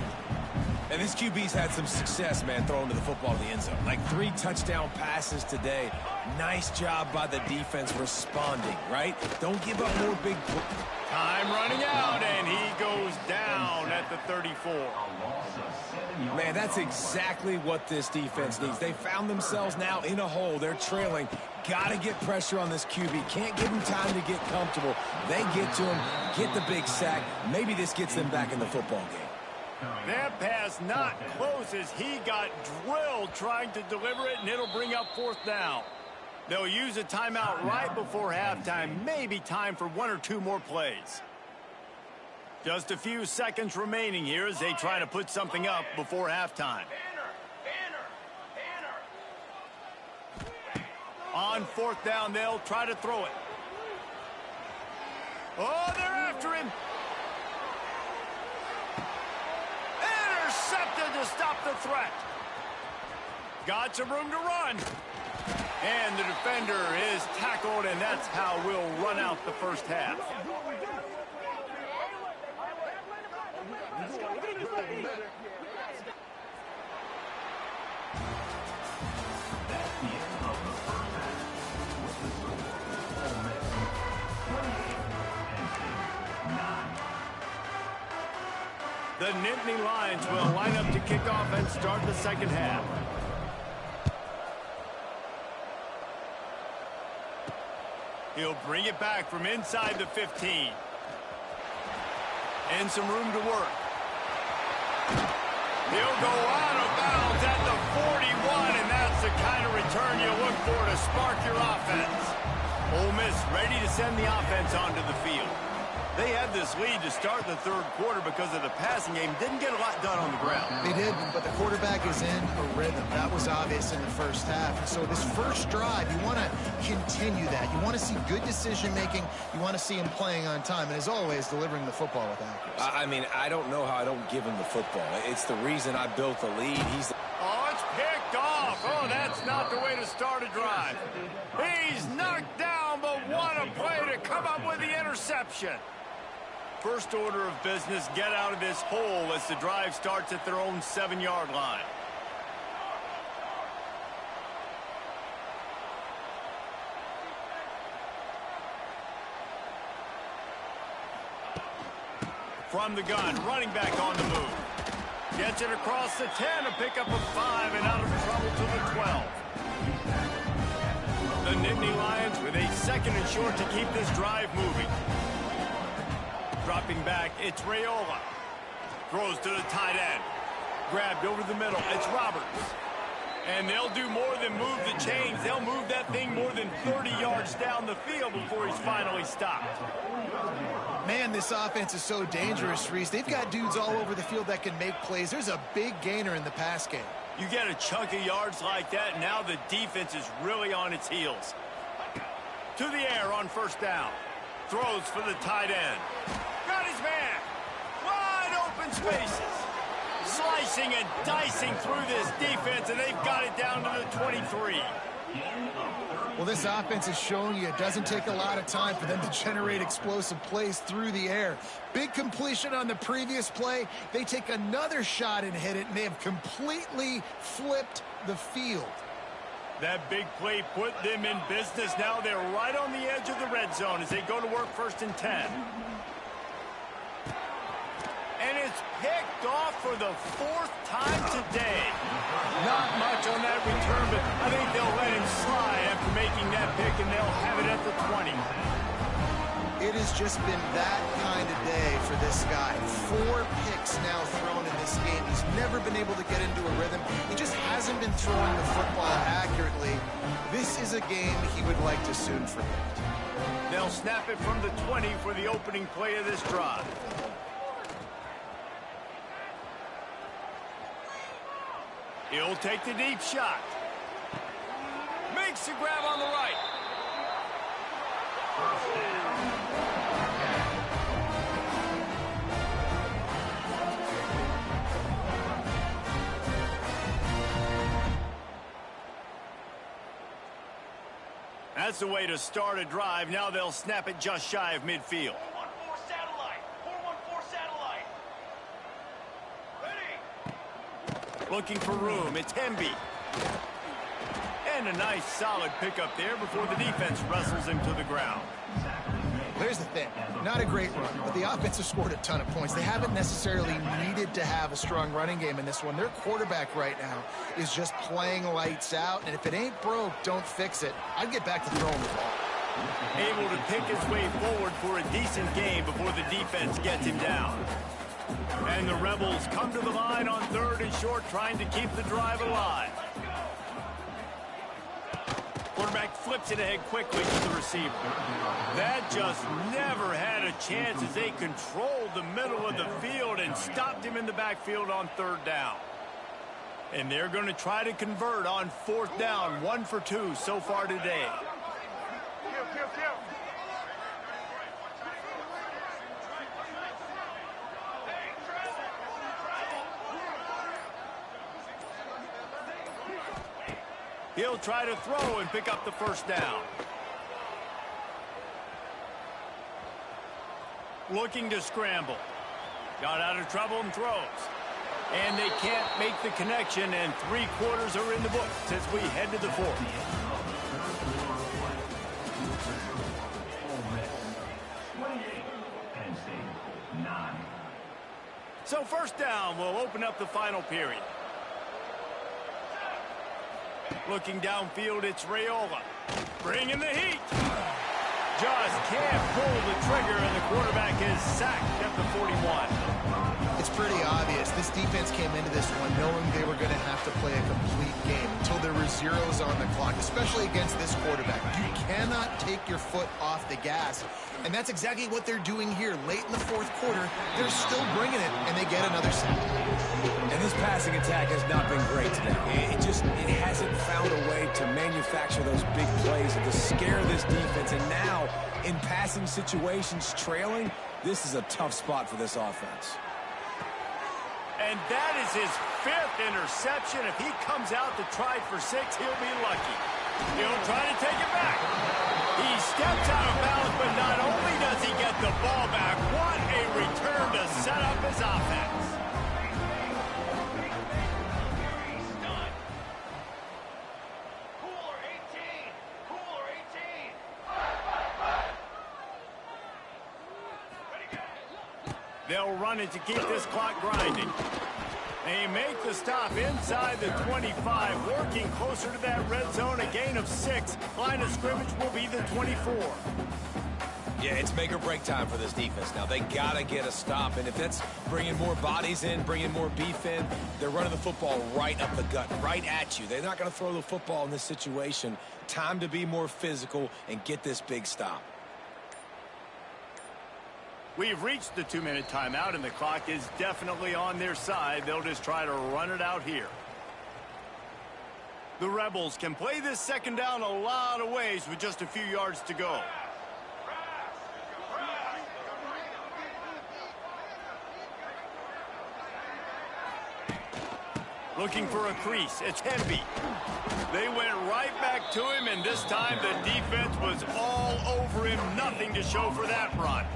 And this QB's had some success, man, throwing to the football in the end zone. Like 3 touchdown passes today. Nice job by the defense responding, right? Don't give up more big plays. Time running out, and he goes down at the 34. Man, that's exactly what this defense needs. They found themselves now in a hole. They're trailing. Got to get pressure on this QB. Can't give him time to get comfortable. They get to him, get the big sack. Maybe this gets them back in the football game. That pass not close as he got drilled trying to deliver it, and it'll bring up 4th down. They'll use a timeout right before halftime. Maybe time for 1 or 2 more plays. Just a few seconds remaining here as they try to put something up before halftime. On 4th down, they'll try to throw it. Oh, they're after him. Intercepted to stop the threat. Got some room to run. And the defender is tackled, and that's how we'll run out the first half. The Nittany Lions will line up to kick off and start the second half. He'll bring it back from inside the 15. And some room to work. He'll go out of bounds at the 41, and that's the kind of return you look for to spark your offense. Ole Miss ready to send the offense onto the field. They had this lead to start the 3rd quarter because of the passing game. Didn't get a lot done on the ground. They did, but the quarterback is in a rhythm. That was obvious in the first half. And so this first drive, you want to continue that. You want to see good decision-making. You want to see him playing on time. And as always, delivering the football with accuracy. I mean, I don't know how I don't give him the football. It's the reason I built the lead. Oh, it's picked off. Oh, that's not the way to start a drive. He's knocked down, but what a play to come up with the interception. First order of business, get out of this hole as the drive starts at their own 7-yard line. From the gun, running back on the move. Gets it across the 10, a pickup of 5, and out of trouble to the 12. The Nittany Lions with a 2nd and short to keep this drive moving. Dropping back, it's Raiola. Throws to the tight end. Grabbed over the middle, it's Roberts. And they'll do more than move the chains. They'll move that thing more than 30 yards down the field before he's finally stopped. Man, this offense is so dangerous, Reese. They've got dudes all over the field that can make plays. There's a big gainer in the pass game. You get a chunk of yards like that, now the defense is really on its heels. To the air on 1st down. Throws for the tight end. Got his man. Wide open spaces. Slicing and dicing through this defense, and they've got it down to the 23. Well, this offense has shown you it doesn't take a lot of time for them to generate explosive plays through the air. Big completion on the previous play. They take another shot and hit it, and they have completely flipped the field. That big play put them in business. Now they're right on the edge of the red zone as they go to work 1st and 10. And it's picked off for the 4th time today. Not much on that return, but I think they'll let him slide after making that pick, and they'll have it at the 20. It has just been that kind of day for this guy. 4 picks now thrown in this game. He's never been able to get into a rhythm. He just hasn't been throwing the football accurately. This is a game he would like to soon forget. They'll snap it from the 20 for the opening play of this drive. He'll take the deep shot. Makes the grab on the right. That's the way to start a drive. Now they'll snap it just shy of midfield. 414 satellite. 414 satellite. Ready. Looking for room. It's Hemby. And a nice solid pickup there before the defense wrestles him to the ground. Here's the thing. Not a great run, but the offense has scored a ton of points. They haven't necessarily needed to have a strong running game in this one. Their quarterback right now is just playing lights out, and if it ain't broke, don't fix it. I'd get back to throwing the ball. Able to pick his way forward for a decent game before the defense gets him down. And the Rebels come to the line on 3rd and short, trying to keep the drive alive. Quarterback flips it ahead quickly to the receiver. That just never had a chance as they controlled the middle of the field and stopped him in the backfield on 3rd down. And they're going to try to convert on 4th down, 1 for 2 so far today. He'll try to throw and pick up the 1st down. Looking to scramble. Got out of trouble and throws. And they can't make the connection, and 3/4 are in the books as we head to the 4th. So 1st down will open up the final period. Looking downfield, it's Raiola. Bringing the heat. Just can't pull the trigger, and the quarterback is sacked at the 41. It's pretty obvious. This defense came into this one knowing they were going to have to play a complete game until there were zeros on the clock, especially against this quarterback. You cannot take your foot off the gas, and that's exactly what they're doing here. Late in the 4th quarter, they're still bringing it, and they get another sack. And this passing attack has not been great today. It hasn't found a way to manufacture those big plays and to scare this defense. And now, in passing situations, trailing, this is a tough spot for this offense. And that is his 5th interception. If he comes out to try for 6, he'll be lucky. He'll try to take it back. He steps out of bounds, but not only does he get the ball back, what a return to set up his offense. Cooler 18. Cooler 18. Ready, go. They'll run it to keep this clock grinding. They make the stop inside the 25, working closer to that red zone, a gain of 6. Line of scrimmage will be the 24. Yeah, it's make or break time for this defense now. They got to get a stop, and if that's bringing more bodies in, bringing more beef in, they're running the football right up the gut, right at you. They're not going to throw the football in this situation. Time to be more physical and get this big stop. We've reached the 2-minute timeout, and the clock is definitely on their side. They'll just try to run it out here. The Rebels can play this 2nd down a lot of ways with just a few yards to go. Looking for a crease. It's Hemby. They went right back to him, and this time the defense was all over him. Nothing to show for that run.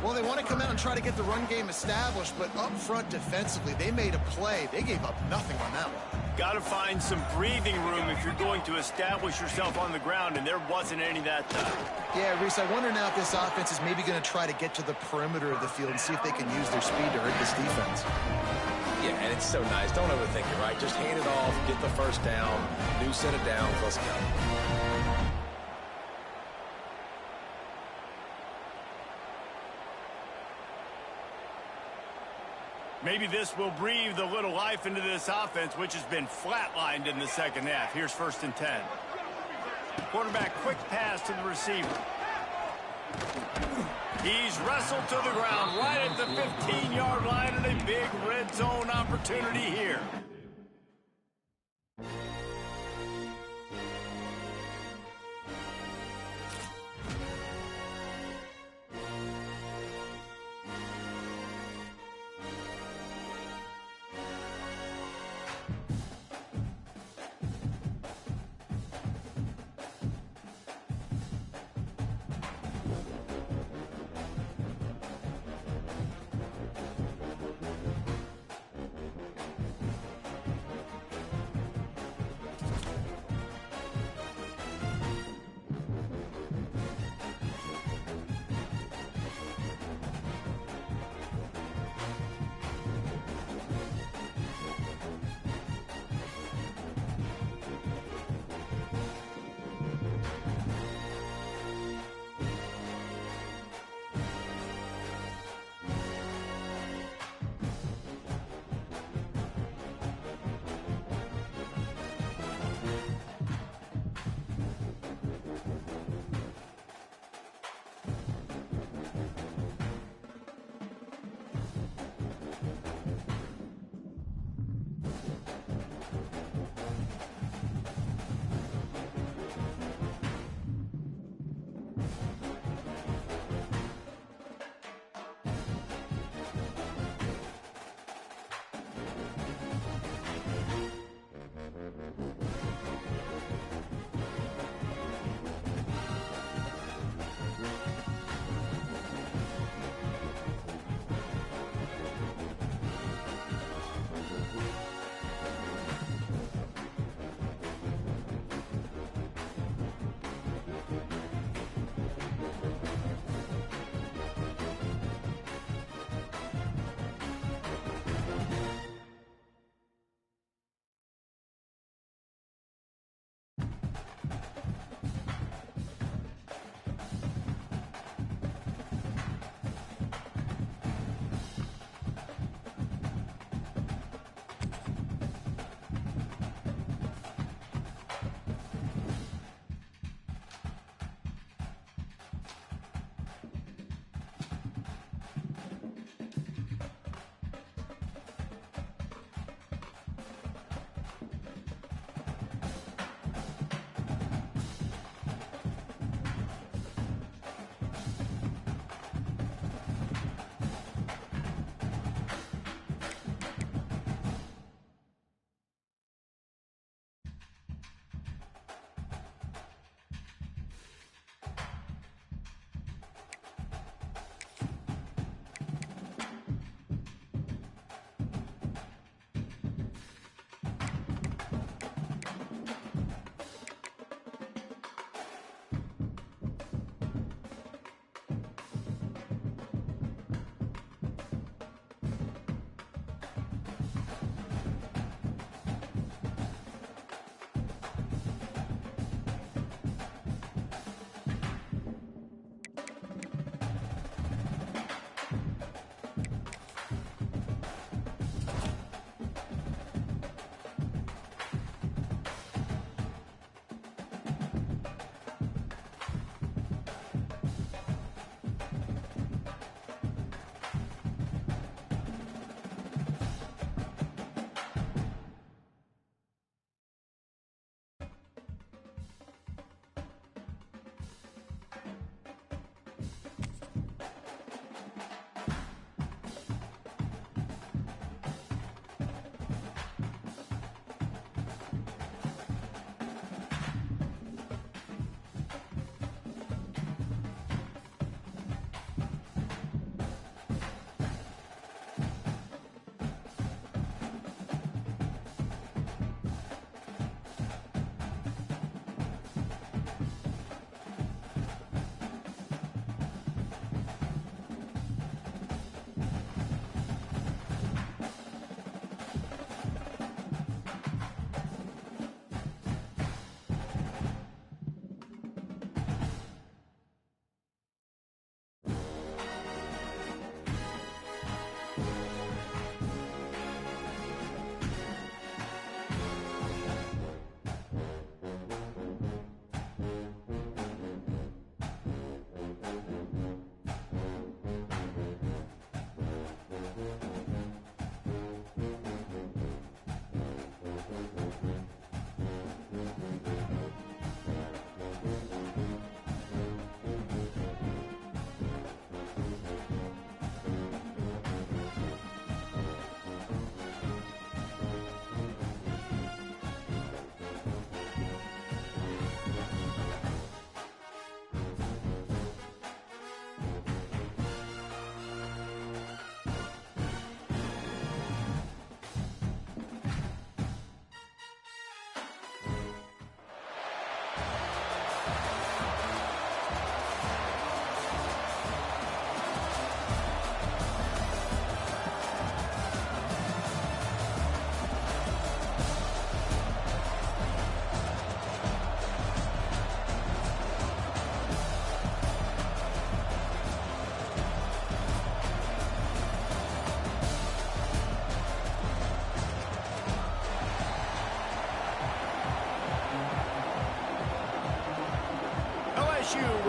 Well, they want to come out and try to get the run game established, but up front defensively, they made a play. They gave up nothing on that one. Got to find some breathing room if you're going to establish yourself on the ground, and there wasn't any that time. Yeah, Reese, I wonder now if this offense is maybe going to try to get to the perimeter of the field and see if they can use their speed to hurt this defense. Yeah, and it's so nice. Don't overthink it, right? Just hand it off, get the 1st down, new set of downs, let's go. Maybe this will breathe a little life into this offense, which has been flatlined in the 2nd half. Here's 1st and 10. Quarterback quick pass to the receiver. He's wrestled to the ground right at the 15-yard line, and a big red zone opportunity here.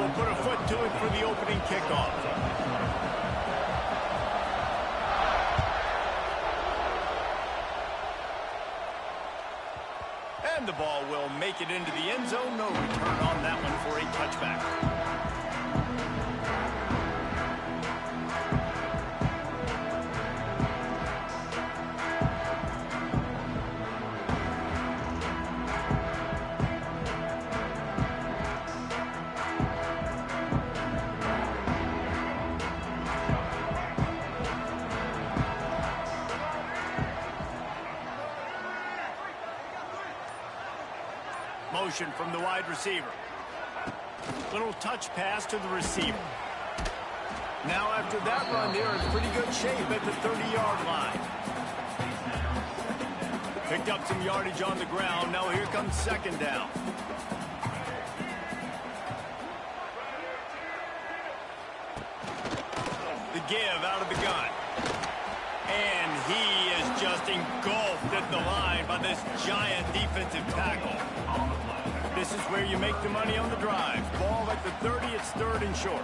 will put a foot to it for the opening kickoff. And the ball will make it into the end zone. No return on that one for a touchback. Motion from the wide receiver. Little touch pass to the receiver. Now after that run, they're in pretty good shape at the 30-yard line. Picked up some yardage on the ground. Now here comes second down. The give out of the gun. And he is just engulfed at the line by this giant defensive tackle. This is where you make the money on the drive. Ball at the 30, it's third and short.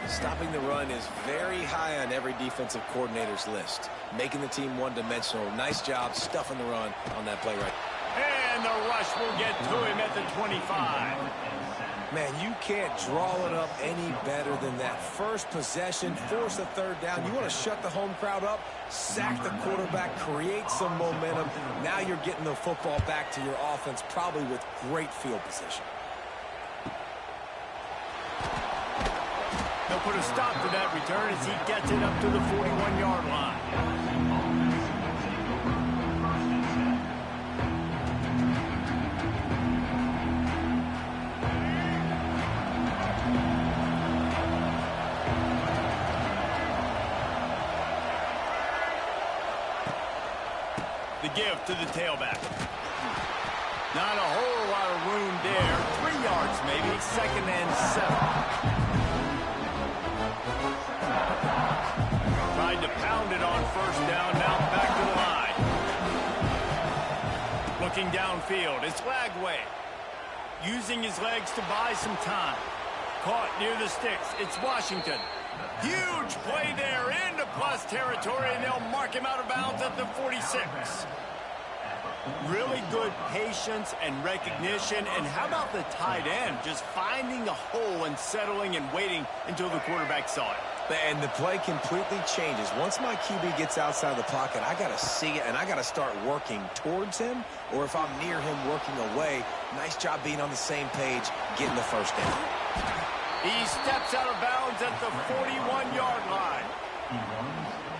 Stopping the run is very high on every defensive coordinator's list. Making the team one-dimensional. Nice job stuffing the run on that play right. And the rush will get to him at the 25. Man, you can't draw it up any better than that. First possession, force a third down. You want to shut the home crowd up, sack the quarterback, create some momentum. Now you're getting the football back to your offense, probably with great field position. They'll put a stop to that return as he gets it up to the 41-yard line. The give to the tailback. Not a whole lot of room there. 3 yards maybe. Second and 7. Tried to pound it on first down. Now back to the line. Looking downfield. It's Lagway. Using his legs to buy some time. Caught near the sticks. It's Washington. Huge play there into plus territory, and they'll mark him out of bounds at the 46. Really good patience and recognition. And how about the tight end just finding a hole and settling and waiting until the quarterback saw it. And the play completely changes. Once my QB gets outside the pocket, I got to see it, and I got to start working towards him, or if I'm near him, working away. Nice job being on the same page, getting the first down. He steps out of bounds at the 41-yard line.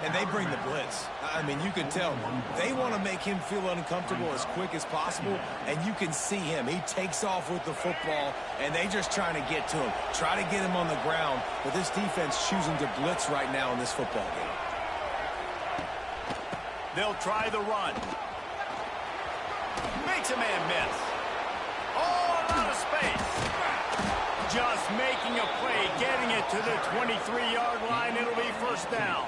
And they bring the blitz. I mean, you can tell they want to make him feel uncomfortable as quick as possible, and you can see him. He takes off with the football, and they just trying to get to him, try to get him on the ground, but this defense choosing to blitz right now in this football game. They'll try the run. Makes a man miss. Oh, a lot of space. Just making a play, getting it to the 23-yard line. It'll be first down.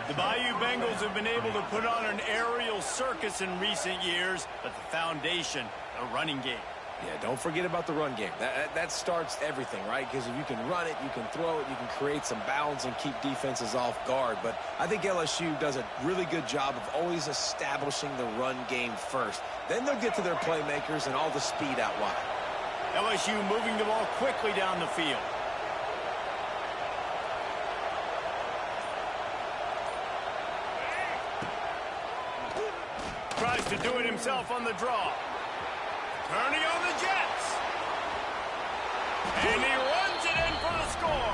The Bayou Bengals have been able to put on an aerial circus in recent years, but the foundation, a running game. Yeah, don't forget about the run game. That starts everything, right? Because if you can run it, you can throw it, you can create some balance and keep defenses off guard. But I think LSU does a really good job of always establishing the run game first. Then they'll get to their playmakers and all the speed out wide. LSU moving the ball quickly down the field. Tries to do it himself on the draw. Turning on the Jets. And he runs it in for the score.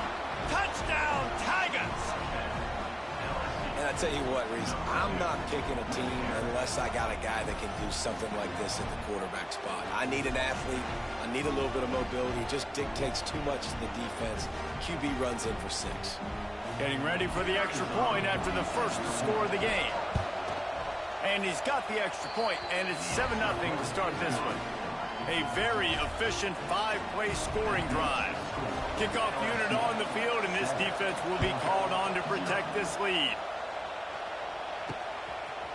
Touchdown, Tigers. And I tell you what, Reese, I'm not picking a team unless I got a guy that can do something like this at the quarterback spot. I need an athlete. I need a little bit of mobility. It just dictates too much to the defense. QB runs in for 6. Getting ready for the extra point after the first score of the game. And he's got the extra point, and it's 7-0 to start this one. A very efficient 5-play scoring drive. Kickoff unit on the field, and this defense will be called on to protect this lead.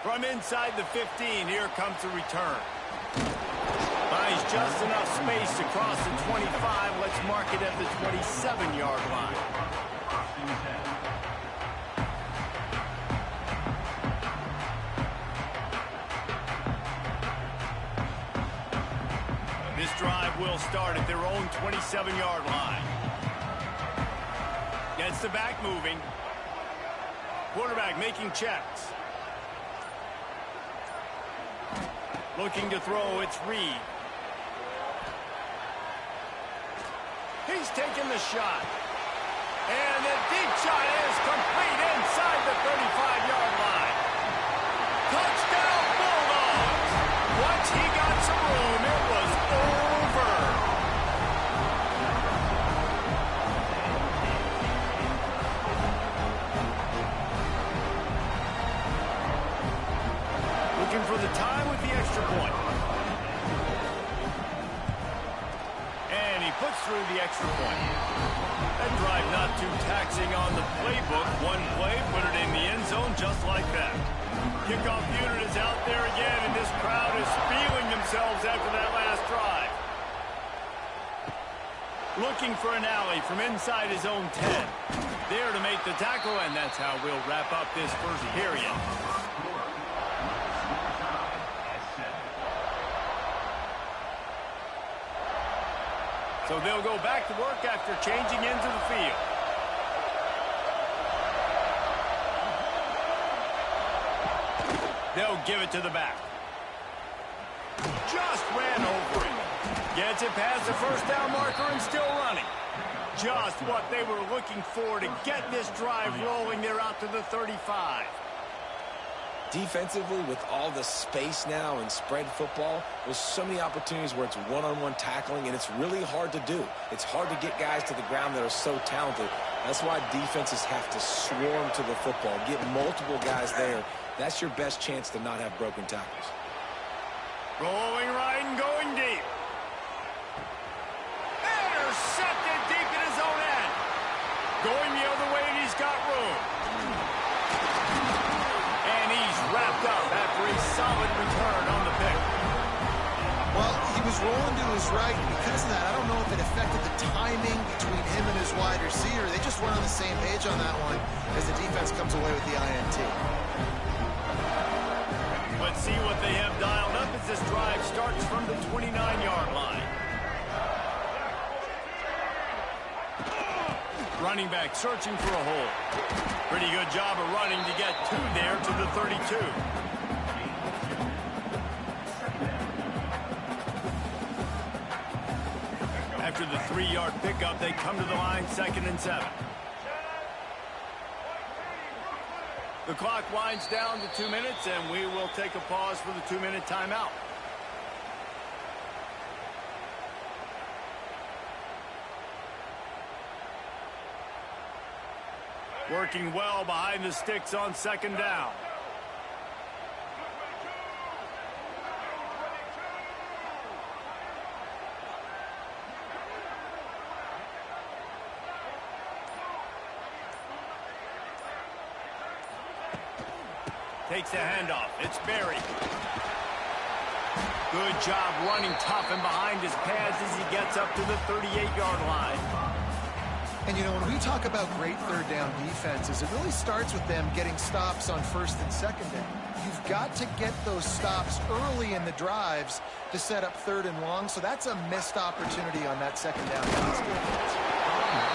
From inside the 15, here comes the return. Buys just enough space to cross the 25. Let's mark it at the 27-yard line. This drive will start at their own 27-yard line. Gets the back moving. Quarterback making checks. Looking to throw, it's Reed. He's taking the shot. And the deep shot is complete inside the 35-yard line. Touchdown Bulldogs! Once he got some room, it was over. Looking for the time with the extra point. And he puts through the extra point. That drive not too taxing on the playbook. One play, put it in the end zone just like that. Kickoff unit is out there again, and this crowd is feeling themselves after that last drive. Looking for an alley from inside his own 10. There to make the tackle, and that's how we'll wrap up this first period. So they'll go back to work after changing into the field. They'll give it to the back. Just ran over it. Gets it past the first down marker and still running. Just what they were looking for to get this drive rolling. They're out to the 35. Defensively, with all the space now and spread football, there's so many opportunities where it's one-on-one tackling, and it's really hard to do. It's hard to get guys to the ground that are so talented. That's why defenses have to swarm to the football, get multiple guys there. That's your best chance to not have broken tackles. Rolling right and going deep. Intercepted deep in his own end. Going the other way, and he's got room. And he's wrapped up after a solid return on the pick. Well, he was rolling to his right, and because of that, I don't know if it affected the timing between him and his wide receiver. They just weren't on the same page on that one as the defense comes away with the INT. Let's see what they have dialed up as this drive starts from the 29-yard line. Running back searching for a hole. Pretty good job of running to get two there to the 32. After the 3-yard pickup, they come to the line, 2nd and 7. The clock winds down to 2 minutes, and we will take a pause for the 2-minute timeout. Working well behind the sticks on 2nd down. Takes the handoff. It's Berry. Good job running tough and behind his pads as he gets up to the 38-yard line. And, you know, when we talk about great third down defenses, it really starts with them getting stops on 1st and 2nd down. You've got to get those stops early in the drives to set up 3rd and long, so that's a missed opportunity on that 2nd down defense.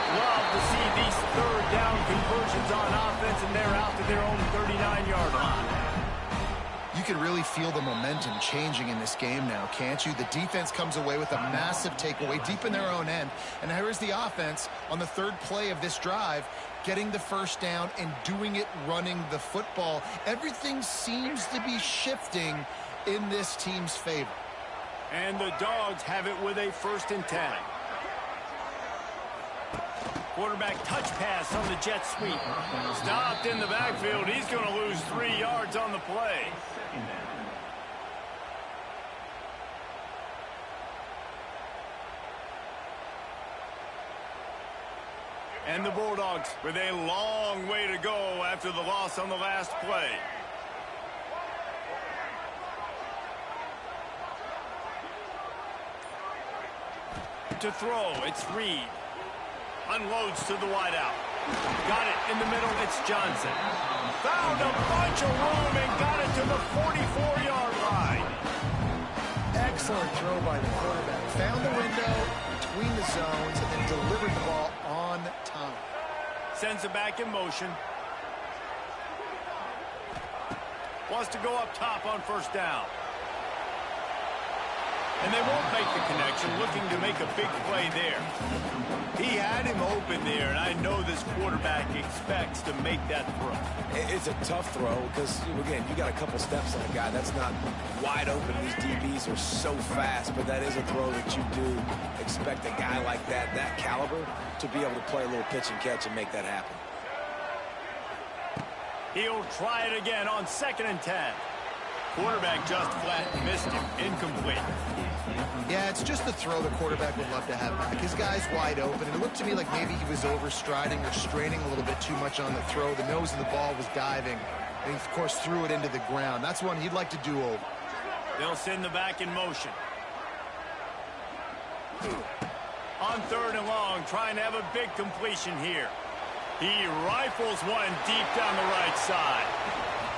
Love to see these 3rd down conversions on offense, and they're out to their own 39-yard line. You can really feel the momentum changing in this game now, can't you? The defense comes away with a massive takeaway deep in their own end. And here is the offense on the 3rd play of this drive, getting the 1st down and doing it running the football. Everything seems to be shifting in this team's favor. And the Dogs have it with a 1st and 10. Quarterback touch pass on the jet sweep. Stopped in the backfield. He's going to lose 3 yards on the play. And the Bulldogs with a long way to go after the loss on the last play. to throw. It's Reed. Unloads to the wideout. Got it in the middle. It's Johnson. Found a bunch of room and got it to the 44-yard line. Excellent throw by the quarterback. Found the window between the zones and then delivered the ball on time. Sends it back in motion. Wants to go up top on first down. And they won't make the connection, looking to make a big play there. He had him open there, and I know this quarterback expects to make that throw. It's a tough throw because, again, you got a couple steps on a guy. That's not wide open. These DBs are so fast, but that is a throw that you do expect a guy like that caliber, to be able to play a little pitch and catch and make that happen. He'll try it again on 2nd and 10. Quarterback just flat missed him. Incomplete. Yeah, it's just the throw the quarterback would love to have back. His guy's wide open, and it looked to me like maybe he was overstriding or straining a little bit too much on the throw. The nose of the ball was diving, and he, of course, threw it into the ground. That's one he'd like to do over. They'll send the back in motion. On 3rd and long, trying to have a big completion here. He rifles one deep down the right side.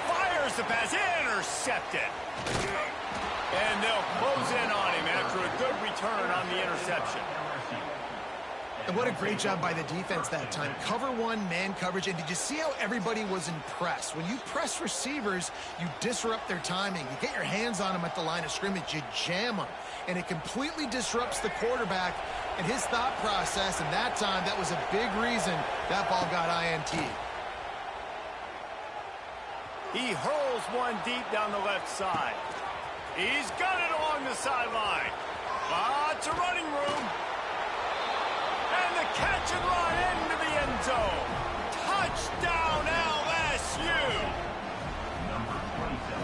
Fires the pass, intercepted. And they'll close in on him after a good return on the interception. And what a great job by the defense that time. Cover one, man coverage. And did you see how everybody was impressed? When you press receivers, you disrupt their timing. You get your hands on them at the line of scrimmage. You jam them. And it completely disrupts the quarterback and his thought process. And that time, that was a big reason that ball got INT. He hurls one deep down the left side. He's got it along the sideline. Lots of running room. And the catch and run into the end zone. Touchdown LSU.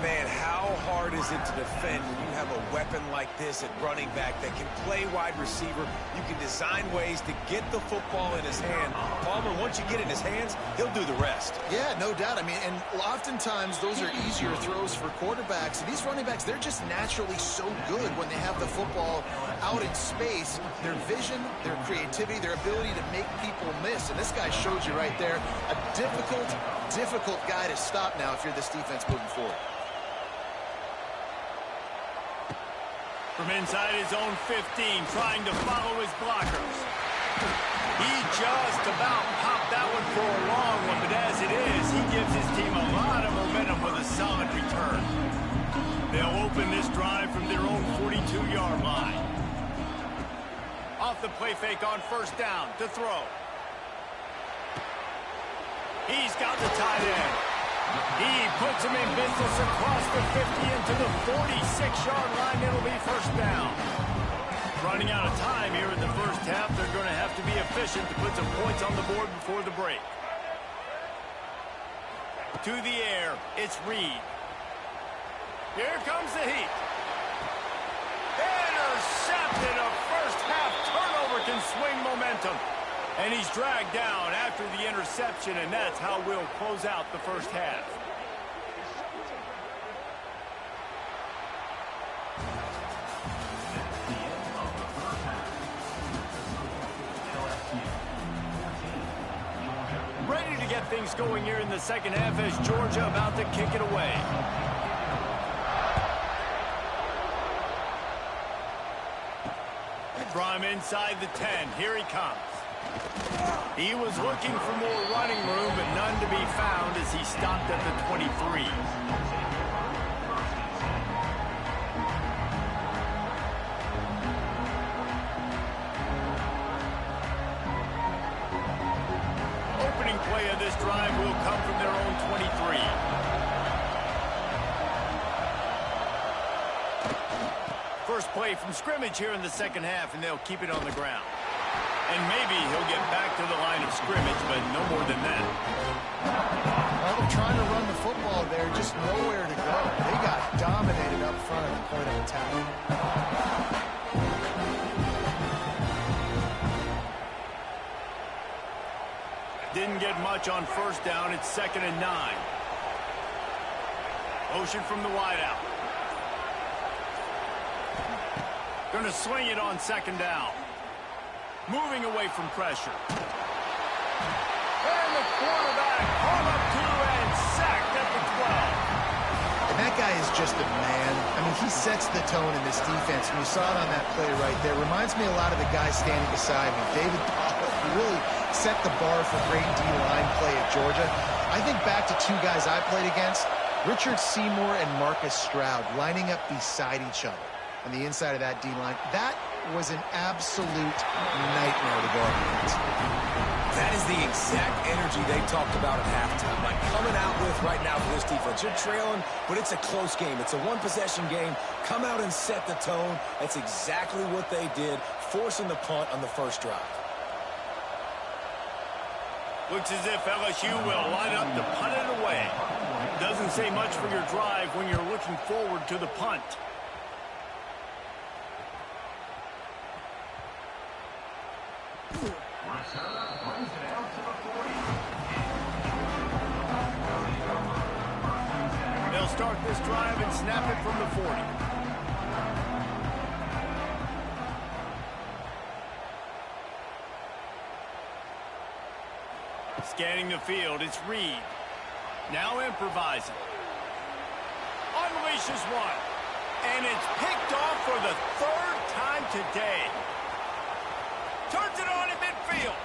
Man, how hard is it to defend when you have a weapon like this at running back that can play wide receiver? You can design ways to get the football in his hand. Palmer, once you get it in his hands, he'll do the rest. Yeah, no doubt. I mean, and oftentimes those are easier throws for quarterbacks. And these running backs, they're just naturally so good when they have the football out in space. Their vision, their creativity, their ability to make people miss. And this guy showed you right there, a difficult guy to stop now if you're this defense moving forward. From inside his own 15, trying to follow his blockers. He just about popped that one for a long one, but as it is, he gives his team a lot of momentum with a solid return. They'll open this drive from their own 42-yard line. Off the play fake on first down to throw. He's got the tight end. He puts him in business across the 50 into the 46-yard line. It'll be first down. Running out of time here in the first half. They're going to have to be efficient to put some points on the board before the break. To the air, it's Reed. Here comes the heat. Intercepted. A first half turnover can swing momentum. And he's dragged down after the interception, and that's how we'll close out the first half. Ready to get things going here in the second half as Georgia about to kick it away. From inside the 10, here he comes. He was looking for more running room, but none to be found as he stopped at the 23. Opening play of this drive will come from their own 23. First play from scrimmage here in the second half, and they'll keep it on the ground. And maybe he'll get back to the line of scrimmage, but no more than that. Well, they're trying to run the football there, just nowhere to go. They got dominated up front at the point of attack. Didn't get much on first down. It's 2nd and 9. Motion from the wideout. Going to sling it on 2nd down. moving away from pressure. And the quarterback hung up to and sacked at the 12. And that guy is just a man. I mean, he sets the tone in this defense. And you saw it on that play right there. Reminds me a lot of the guy standing beside me, David Pollack, who really set the bar for great D-line play at Georgia. I think back to two guys I played against, Richard Seymour and Marcus Stroud, lining up beside each other on the inside of that D-line. That was an absolute nightmare to go up against. That is the exact energy they talked about at halftime. Like coming out with right now for this defense. You're trailing, but it's a close game. It's a one-possession game. Come out and set the tone. That's exactly what they did, forcing the punt on the first drive. Looks as if LSU will line up to punt it away. Doesn't say much for your drive when you're looking forward to the punt. They'll start this drive and snap it from the 40. Scanning the field, it's Reed. Now improvising. Unleashes one. And it's picked off for the third time today. Turns it on in midfield.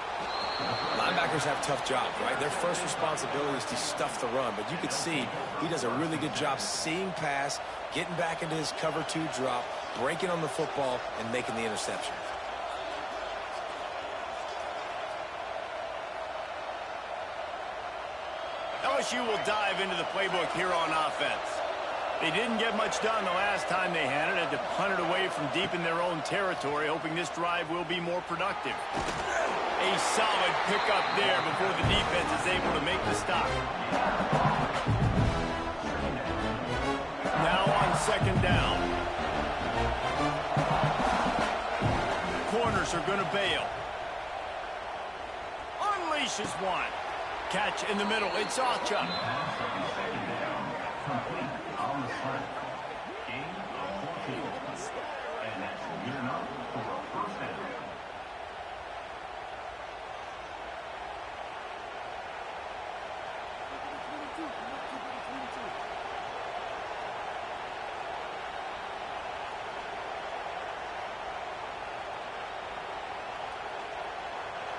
Linebackers have tough jobs, right? Their first responsibility is to stuff the run, but you can see he does a really good job seeing pass, getting back into his cover 2 drop, breaking on the football, and making the interception. LSU will dive into the playbook here on offense. They didn't get much done the last time they had it. Had to punt it away from deep in their own territory, hoping this drive will be more productive. A solid pickup there before the defense is able to make the stop. Now on second down. Corners are going to bail. Unleashes one. Catch in the middle. It's Ocha.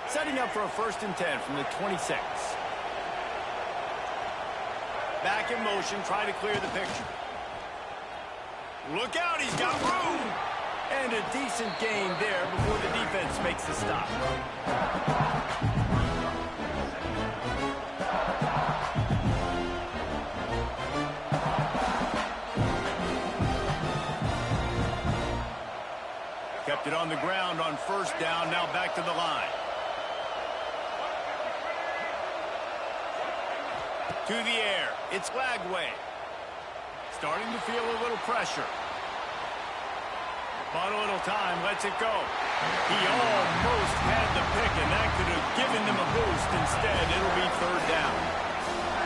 Setting up for a 1st and 10 from the 26. Back in motion, trying to clear the picture. Look out, he's got room! And a decent gain there before the defense makes the stop. Kept it on the ground on 1st down, now back to the line. To the air, it's Lagway. Starting to feel a little pressure. Bought a little time, lets it go. He almost had the pick, and that could have given them a boost. Instead, it'll be 3rd down.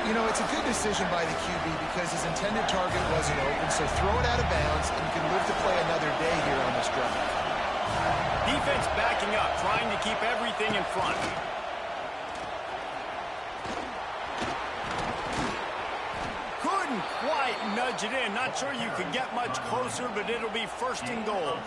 You know, it's a good decision by the QB because his intended target wasn't open, so throw it out of bounds, and you can live to play another day here on this drive. Defense backing up, trying to keep everything in front. Couldn't quite nudge it in. Not sure you could get much closer, but it'll be 1st and goal.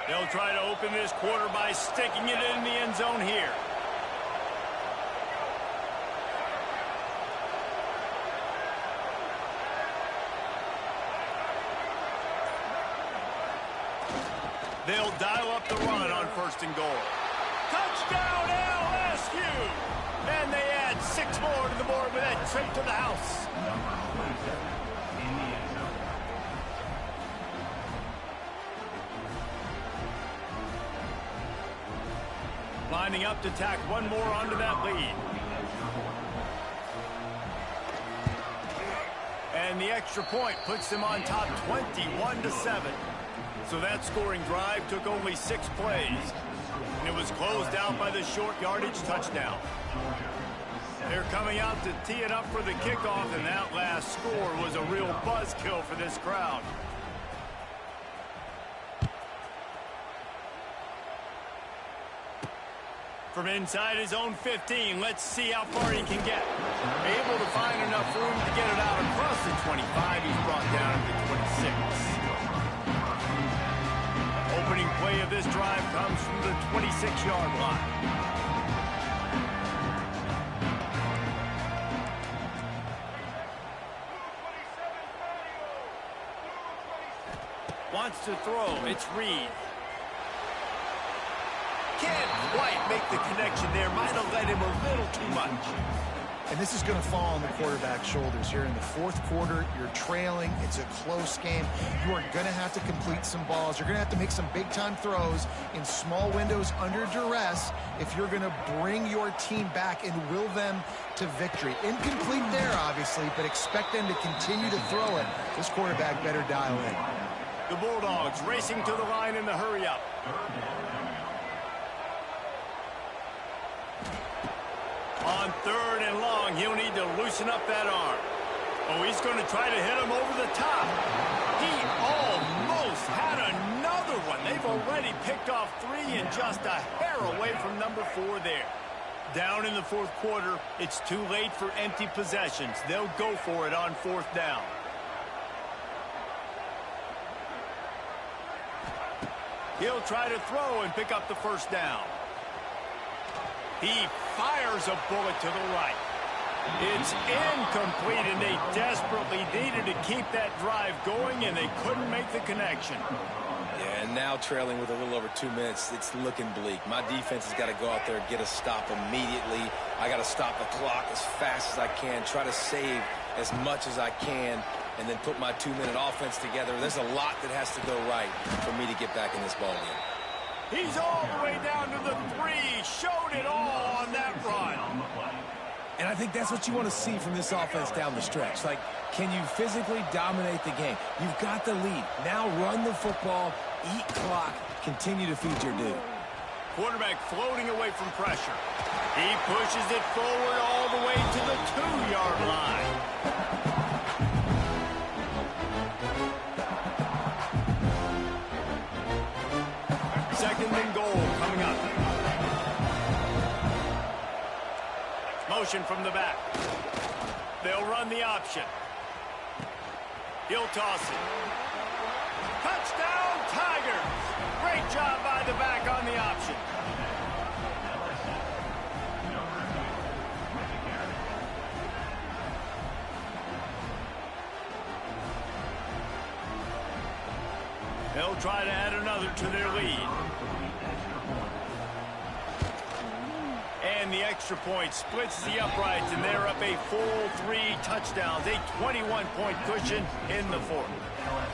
They'll try to open this quarter by sticking it in the end zone here. They'll dial up the run on 1st and goal. Touchdown LSU! And they add 6 more to the board with that trip to the house. Line lining up to tack one more onto that lead. And the extra point puts them on top 21-7. So that scoring drive took only 6 plays. And it was closed out by the short yardage touchdown. They're coming out to tee it up for the kickoff, and that last score was a real buzzkill for this crowd. From inside his own 15, let's see how far he can get. Able to find enough room to get it out across the 25. He's brought down to the 26. Opening play of this drive comes from the 26-yard line. Wants to throw. It's Reed. Can't quite make the connection there. Might have led him a little too much. And this is going to fall on the quarterback's shoulders here in the fourth quarter. You're trailing. It's a close game. You are going to have to complete some balls. You're going to have to make some big-time throws in small windows under duress if you're going to bring your team back and will them to victory. Incomplete there, obviously, but expect them to continue to throw it. This quarterback better dial in. The Bulldogs racing to the line in the hurry-up. On 3rd and long, he'll need to loosen up that arm. Oh, he's going to try to hit him over the top. He almost had another one. They've already picked off 3 and just a hair away from number 4 there. Down in the fourth quarter, it's too late for empty possessions. They'll go for it on 4th down. He'll try to throw and pick up the first down. He fires a bullet to the right. It's incomplete, and they desperately needed to keep that drive going, and they couldn't make the connection. Yeah, and now trailing with a little over 2 minutes, it's looking bleak. My defense has got to go out there and get a stop immediately. I got to stop the clock as fast as I can, try to save as much as I can, and then put my 2-minute offense together. There's a lot that has to go right for me to get back in this ballgame. He's all the way down to the 3. Showed it all on that run. And I think that's what you want to see from this offense down the stretch. Like, can you physically dominate the game? You've got the lead. Now run the football, eat clock, continue to feed your dude. Quarterback floating away from pressure. He pushes it forward all the way to the 2-yard line. Second and goal coming up. Motion from the back. They'll run the option. He'll toss it. Touchdown, Tigers! Great job by the back on the option. They'll try to add another to their lead. And the extra point splits the uprights, and they're up a full 3 touchdowns, a 21-point cushion in the fourth.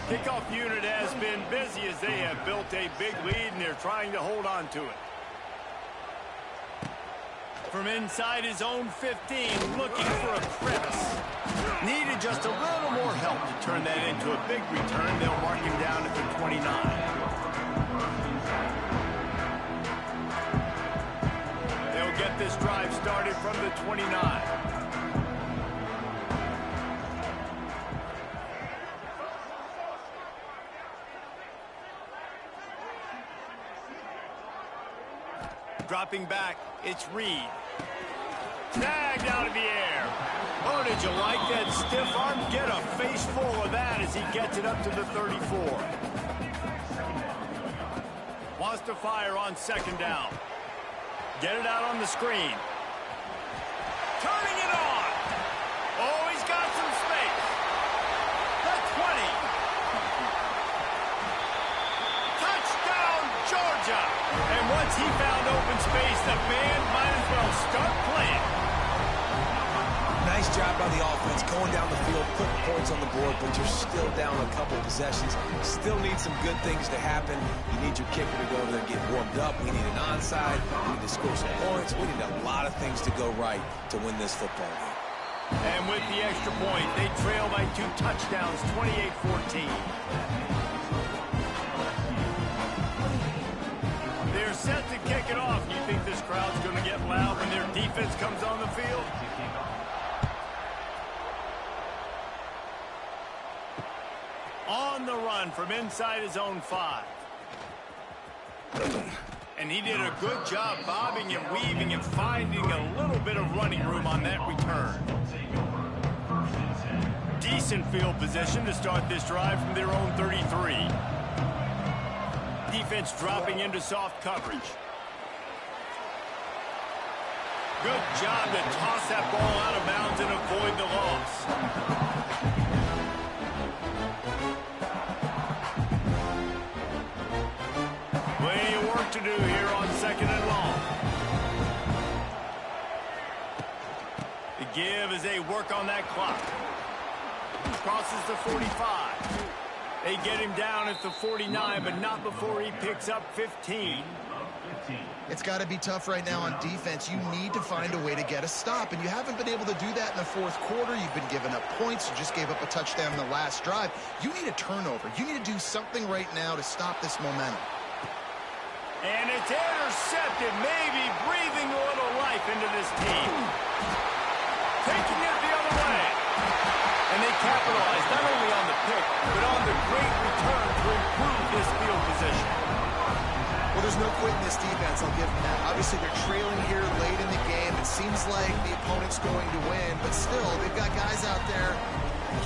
Kickoff unit has been busy as they have built a big lead, and they're trying to hold on to it. From inside his own 15, looking for a crevice. Needed just a little more help to turn that into a big return. They'll mark him down at the 29. Get this drive started from the 29. Dropping back, it's Reed. Tagged out of the air. Oh, did you like that stiff arm? Get a face full of that as he gets it up to the 34. Wants to fire on 2nd down. Get it out on the screen. Turning it on. Oh, he's got some space. The 20. Touchdown, Georgia. And once he found open space, the band might as well start playing. Nice job by the offense, going down the field, putting points on the board, but you're still down a couple possessions. Still need some good things to happen. You need your kicker to go over there and get warmed up. We need an onside. We need to score some points. We need a lot of things to go right to win this football game. And with the extra point, they trail by 2 touchdowns, 28-14. They're set to kick it off. You think this crowd's going to get loud when their defense comes on the field? On the run from inside his own 5. And he did a good job bobbing and weaving and finding a little bit of running room on that return. Decent field position to start this drive from their own 33. Defense dropping into soft coverage. Good job to toss that ball out of bounds and avoid the loss. Plenty of work to do here on 2nd and long. The give as they work on that clock. Crosses the 45. They get him down at the 49, but not before he picks up 15. It's got to be tough right now on defense. You need to find a way to get a stop, and you haven't been able to do that in the 4th quarter. You've been giving up points. You just gave up a touchdown in the last drive. You need a turnover. You need to do something right now to stop this momentum. And it's intercepted, maybe breathing a little life into this team. Taking it the other way. And they capitalize not only on the pick, but on the great return to improve this field position. Well, there's no quitting this defense, I'll give them that. Obviously, they're trailing here late in the game. It seems like the opponent's going to win, but still, they've got guys out there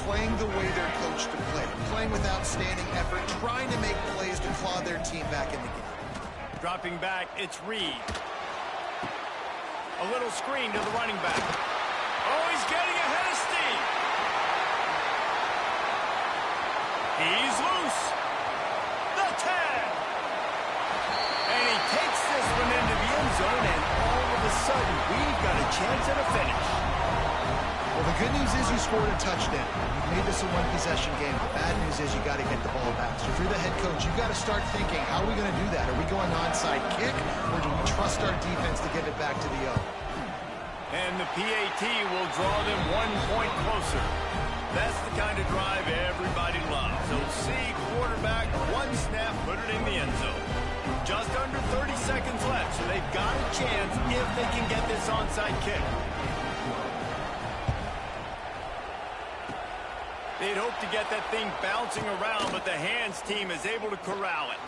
playing the way they're coached to play, playing with outstanding effort, trying to make plays to claw their team back in the game. Dropping back, it's Reed. A little screen to the running back. Oh, he's getting ahead of steam. He's loose. The 10. And he takes this one into the end zone, and all of a sudden, we've got a chance at a finish. Well, the good news is you scored a touchdown. You've made this a one-possession game. The bad news is you got to get the ball back. So if you're the head coach, you've got to start thinking, how are we going to do that? Are we going onside kick, or do we trust our defense to give it back to the O? And the PAT will draw them 1 point closer. That's the kind of drive everybody loves. So see quarterback, 1 snap, put it in the end zone. Just under 30 seconds left, so they've got a chance if they can get this onside kick. They'd hope to get that thing bouncing around, but the hands team is able to corral it.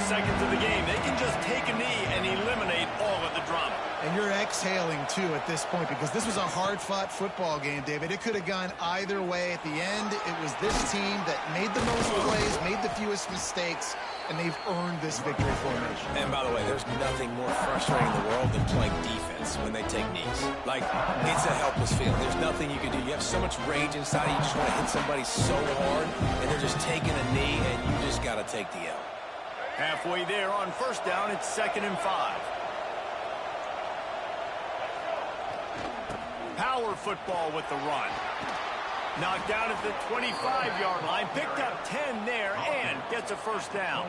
Seconds of the game, they can just take a knee and eliminate all of the drama. And you're exhaling, too, at this point, because this was a hard-fought football game, David. It could have gone either way. At the end, it was this team that made the most plays, made the fewest mistakes, and they've earned this victory formation. And by the way, there's nothing more frustrating in the world than playing defense when they take knees. Like, it's a helpless feeling. There's nothing you can do. You have so much rage inside of you. You just want to hit somebody so hard, and they're just taking a knee, and you just got to take the L. Halfway there on 1st down, it's 2nd and 5. Power football with the run. Knocked down at the 25-yard line, picked up 10 there, and gets a 1st down.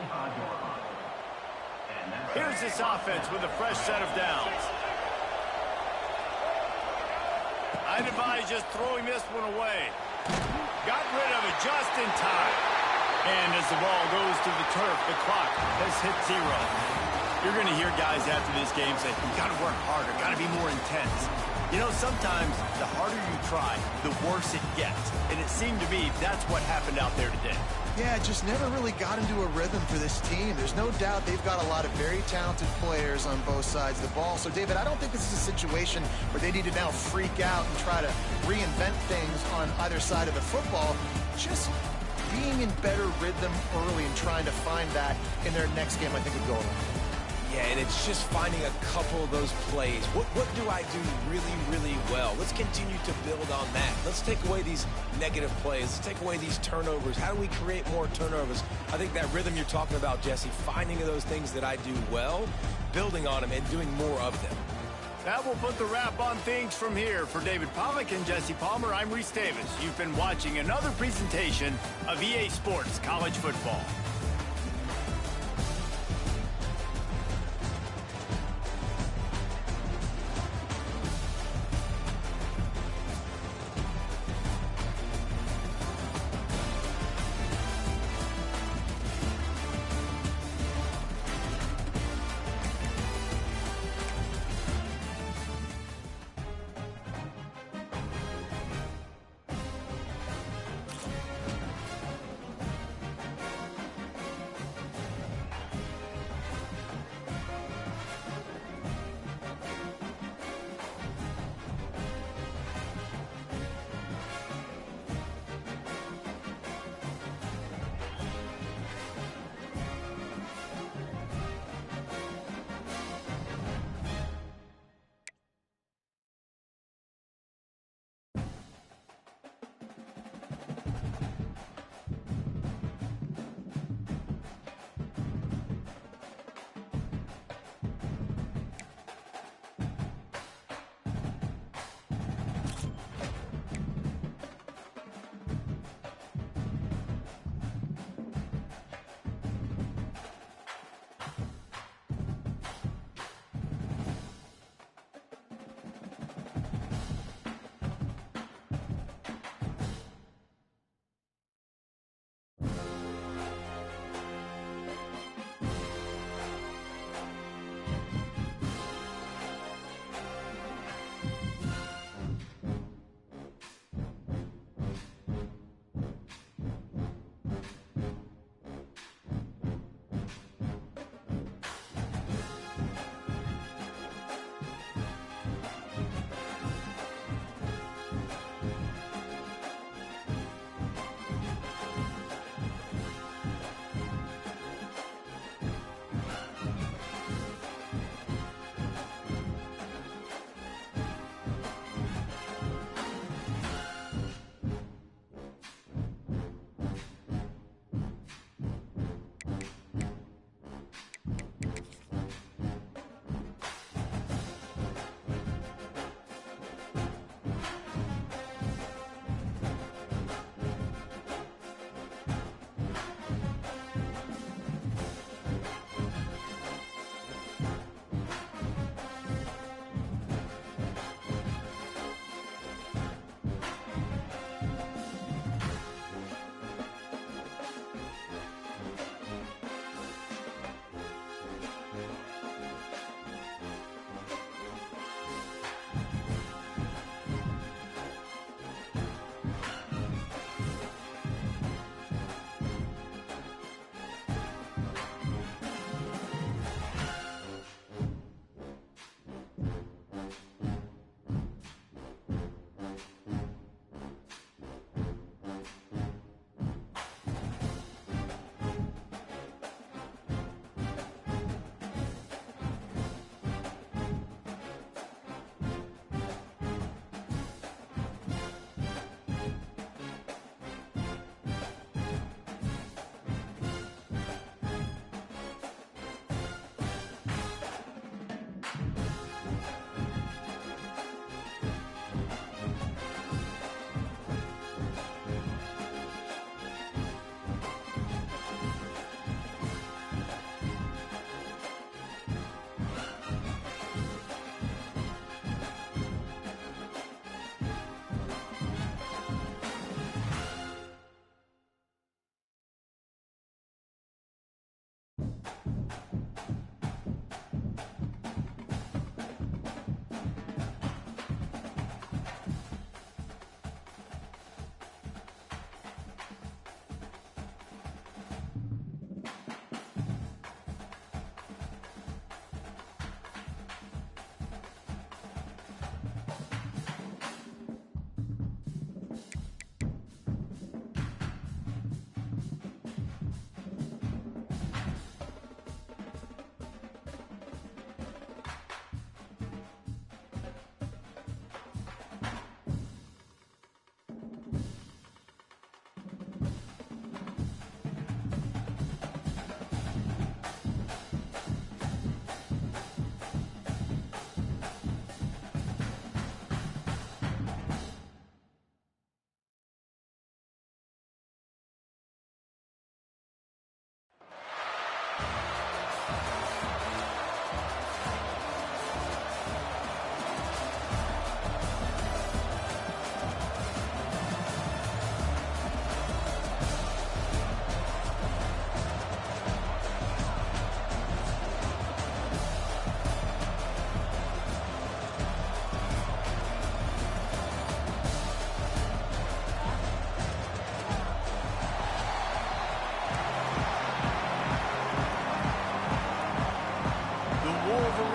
Here's this offense with a fresh set of downs. I'd advise just throwing this one away. Got rid of it just in time. And as the ball goes to the turf, the clock has hit 0. You're going to hear guys after this game say, we've got to work harder, got to be more intense. You know, sometimes the harder you try, the worse it gets. And it seemed to me that's what happened out there today. Yeah, it just never really got into a rhythm for this team. There's no doubt they've got a lot of very talented players on both sides of the ball. So, David, I don't think this is a situation where they need to now freak out and try to reinvent things on either side of the football. Just being in better rhythm early and trying to find that in their next game, I think, would go along. Yeah, and it's just finding a couple of those plays. What do I do really, really well? Let's continue to build on that. Let's take away these negative plays. Let's take away these turnovers. How do we create more turnovers? I think that rhythm you're talking about, Jesse, finding those things that I do well, building on them, and doing more of them. That will put the wrap on things from here. For David Pollack and Jesse Palmer, I'm Reese Davis. You've been watching another presentation of EA Sports College Football.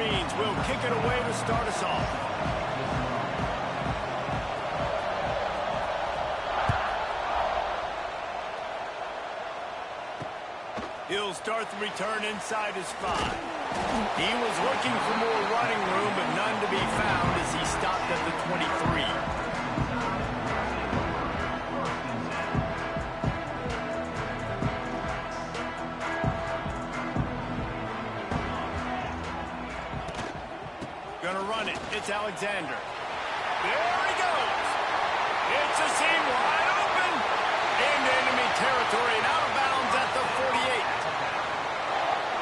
screens. We'll kick it away to start us off. He'll start the return inside his 5. He was looking for more running room, but none to be found as he stopped at the 23. Gonna run it. It's Alexander. There he goes. It's a seam wide open. Into enemy territory and out of bounds at the 48.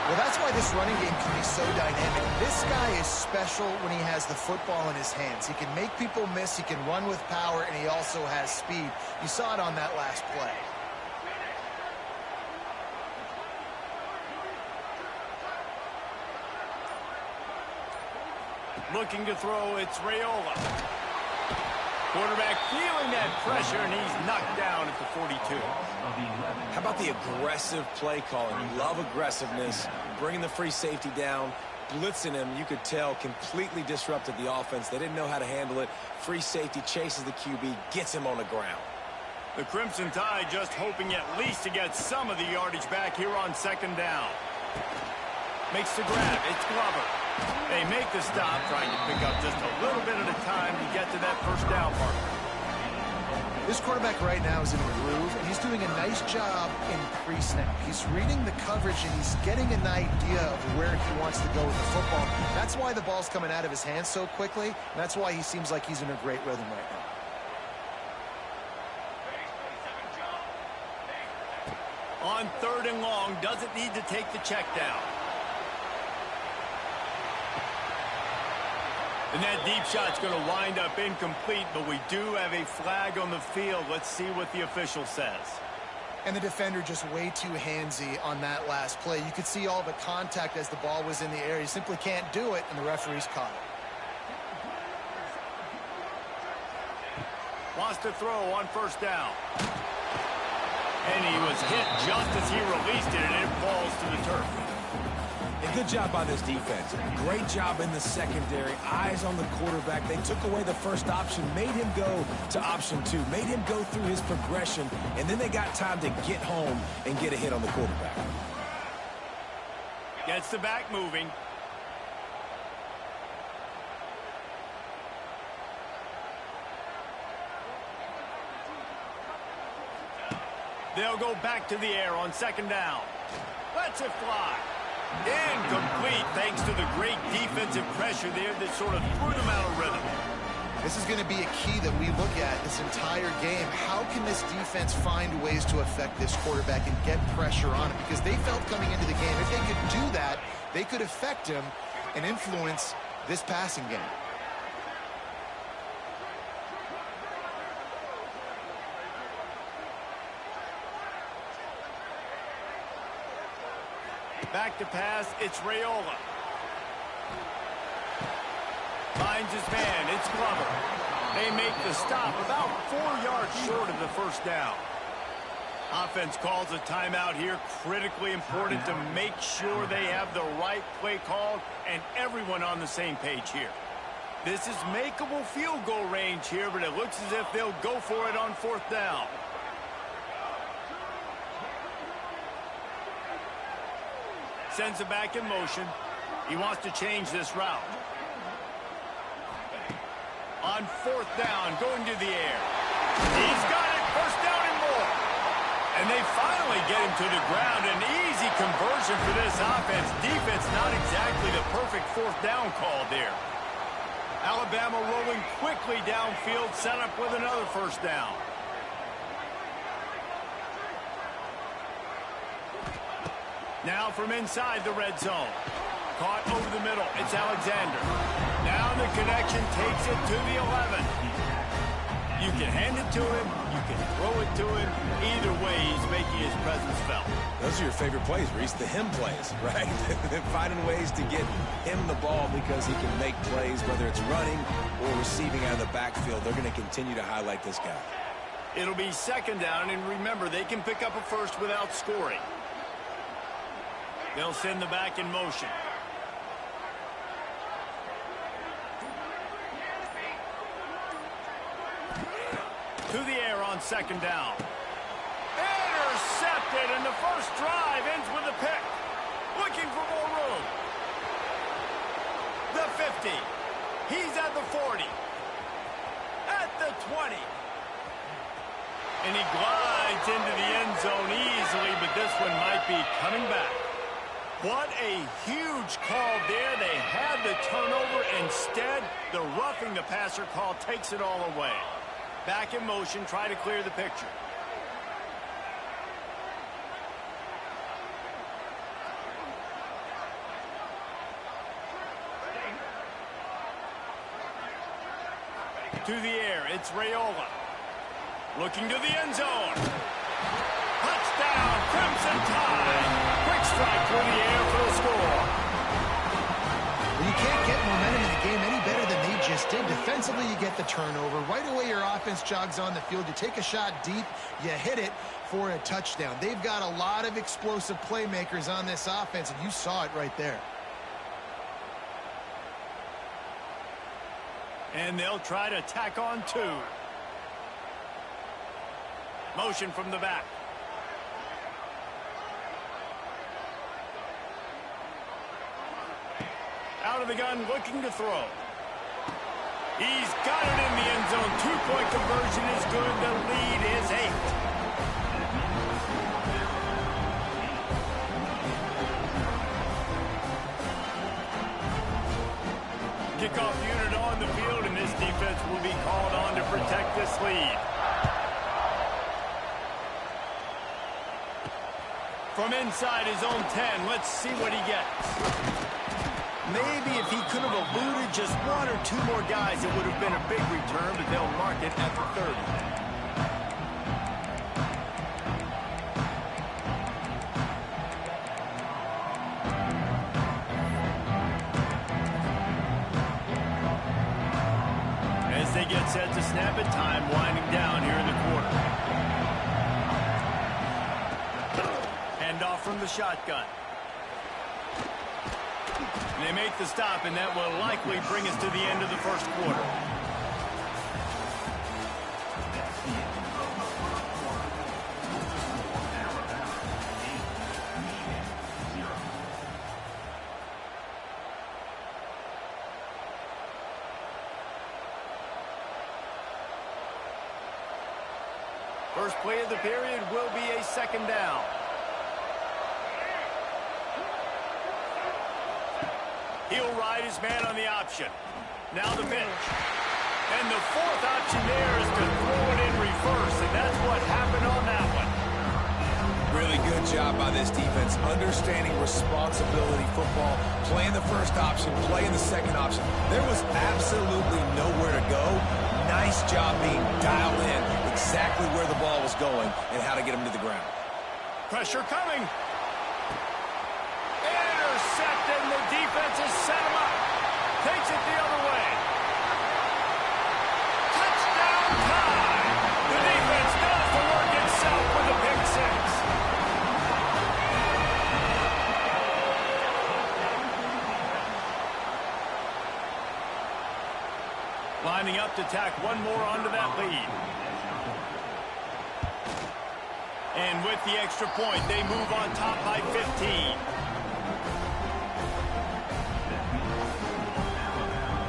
Well, that's why this running game can be so dynamic. This guy is special when he has the football in his hands. He can make people miss, he can run with power, and he also has speed. You saw it on that last play. Looking to throw, it's Raiola. Quarterback feeling that pressure, and he's knocked down at the 42. How about the aggressive play calling? Love aggressiveness, bringing the free safety down, blitzing him. You could tell completely disrupted the offense. They didn't know how to handle it. Free safety chases the QB, gets him on the ground. The Crimson Tide just hoping at least to get some of the yardage back here on second down. Makes the grab. It's Glover. They make the stop, trying to pick up just a little bit at a time to get to that first down mark. This quarterback right now is in a groove, and he's doing a nice job in pre-snap. He's reading the coverage, and he's getting an idea of where he wants to go with the football. That's why the ball's coming out of his hands so quickly, and that's why he seems like he's in a great rhythm right now. On 3rd and long, doesn't need to take the check down. And that deep shot's going to wind up incomplete, but we do have a flag on the field. Let's see what the official says. And the defender just way too handsy on that last play. You could see all the contact as the ball was in the air. He simply can't do it, and the referee's caught it. Wants to throw on 1st down. And he was hit just as he released it, and it falls to the turf. A good job by this defense. Great job in the secondary. Eyes on the quarterback. They took away the first option, made him go to option 2, made him go through his progression, and then they got time to get home and get a hit on the quarterback. Gets the back moving. They'll go back to the air on 2nd down. Lets it fly. Incomplete thanks to the great defensive pressure there that sort of threw them out of rhythm. This is going to be a key that we look at this entire game. How can this defense find ways to affect this quarterback and get pressure on him? Because they felt coming into the game, if they could do that, they could affect him and influence this passing game. Back to pass, it's Raiola. Finds his man, it's Glover. They make the stop about 4 yards short of the 1st down. Offense calls a timeout here, critically important to make sure they have the right play called and everyone on the same page here. This is makeable field goal range here, but it looks as if they'll go for it on 4th down. Sends it back in motion. He wants to change this route. On 4th down, going to the air. He's got it, 1st down and more. And they finally get him to the ground. An easy conversion for this offense. Defense not exactly the perfect 4th down call there. Alabama rolling quickly downfield, set up with another 1st down. Now from inside the red zone. Caught over the middle. It's Alexander. Now the connection takes it to the 11. You can hand it to him. You can throw it to him. Either way, he's making his presence felt. Those are your favorite plays, Reese, the him plays, right? Finding ways to get him the ball because he can make plays, whether it's running or receiving out of the backfield. They're going to continue to highlight this guy. It'll be 2nd down, and remember, they can pick up a first without scoring. They'll send the back in motion. To the air on second down. Intercepted, and the first drive ends with a pick. Looking for more room. The 50. He's at the 40. At the 20. And he glides into the end zone easily, but this one might be coming back. What a huge call there. They had the turnover. Instead, the roughing the passer call takes it all away. Back in motion, try to clear the picture. To the air, it's Raiola. Looking to the end zone. Touchdown, Crimson Tide. Quick strike through the air for the score. Well, you can't get momentum in a game any better than they just did. Defensively, you get the turnover. Right away, your offense jogs on the field. You take a shot deep, you hit it for a touchdown. They've got a lot of explosive playmakers on this offense, and you saw it right there. And they'll try to tack on two. Motion from the back. Out of the gun, looking to throw. He's got it in the end zone. Two-point conversion is good. The lead is 8. Kickoff unit on the field, and this defense will be called on to protect this lead. From inside his own 10, let's see what he gets. Maybe if he could have eluded just one or two more guys, it would have been a big return, but they'll mark it at the 30. As they get set to snap it, time winding down here in the quarter. Hand off from the shotgun. They make the stop, and that will likely bring us to the end of the first quarter. First play of the period will be a second down. He'll ride his man on the option. Now the pitch. And the fourth option there is to throw it in reverse, and that's what happened on that one. Really good job by this defense, understanding responsibility football, playing the first option, playing the second option. There was absolutely nowhere to go. Nice job being dialed in exactly where the ball was going and how to get him to the ground. Pressure coming. Intercepted, and the defense has set him up. Takes it the other way. Touchdown time. The defense does the work itself with a pick six. Lining up to tack one more onto that lead. And with the extra point, they move on top by 15.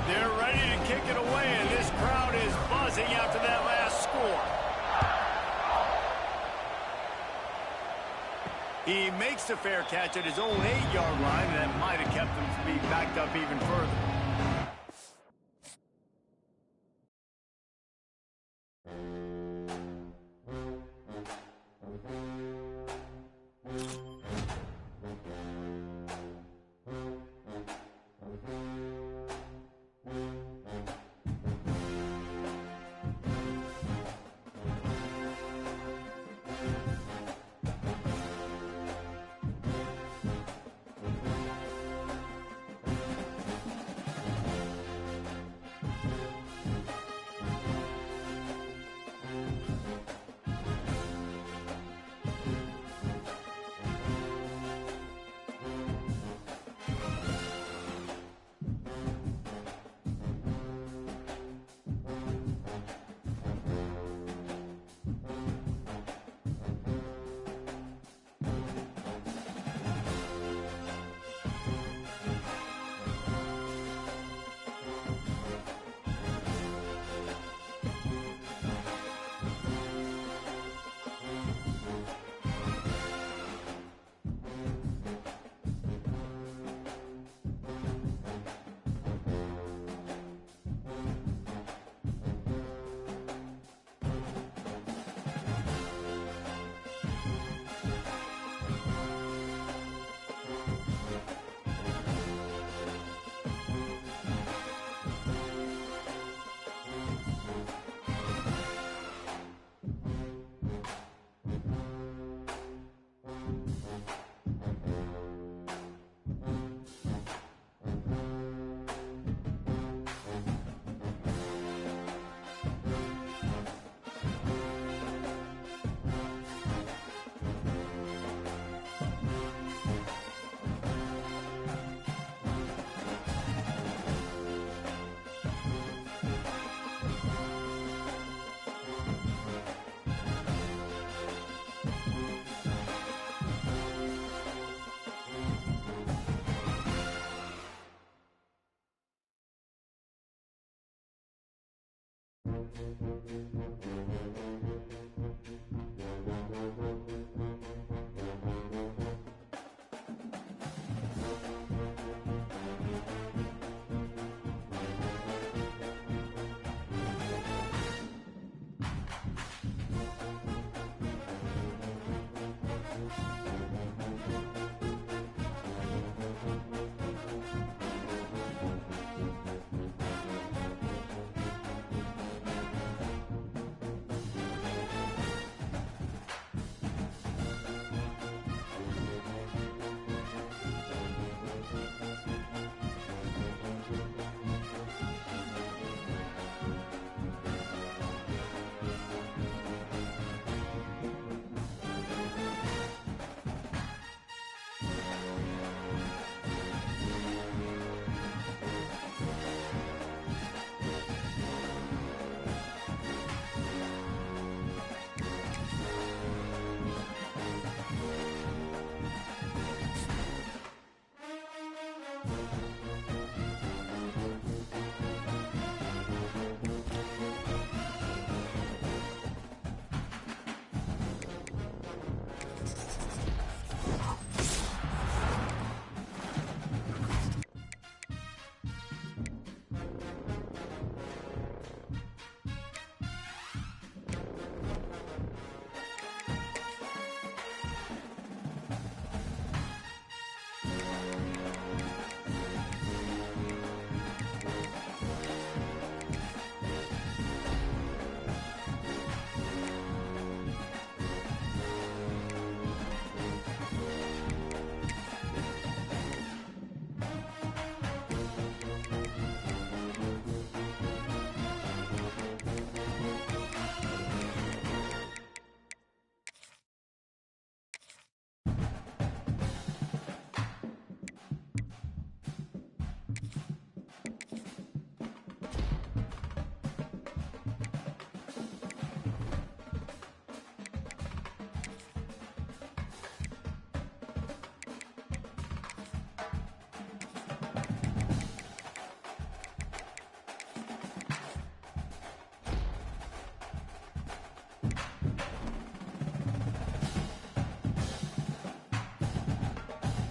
They're ready to kick it away, and this crowd is buzzing after that last score. He makes the fair catch at his own 8-yard line, and that might have kept him from being backed up even further.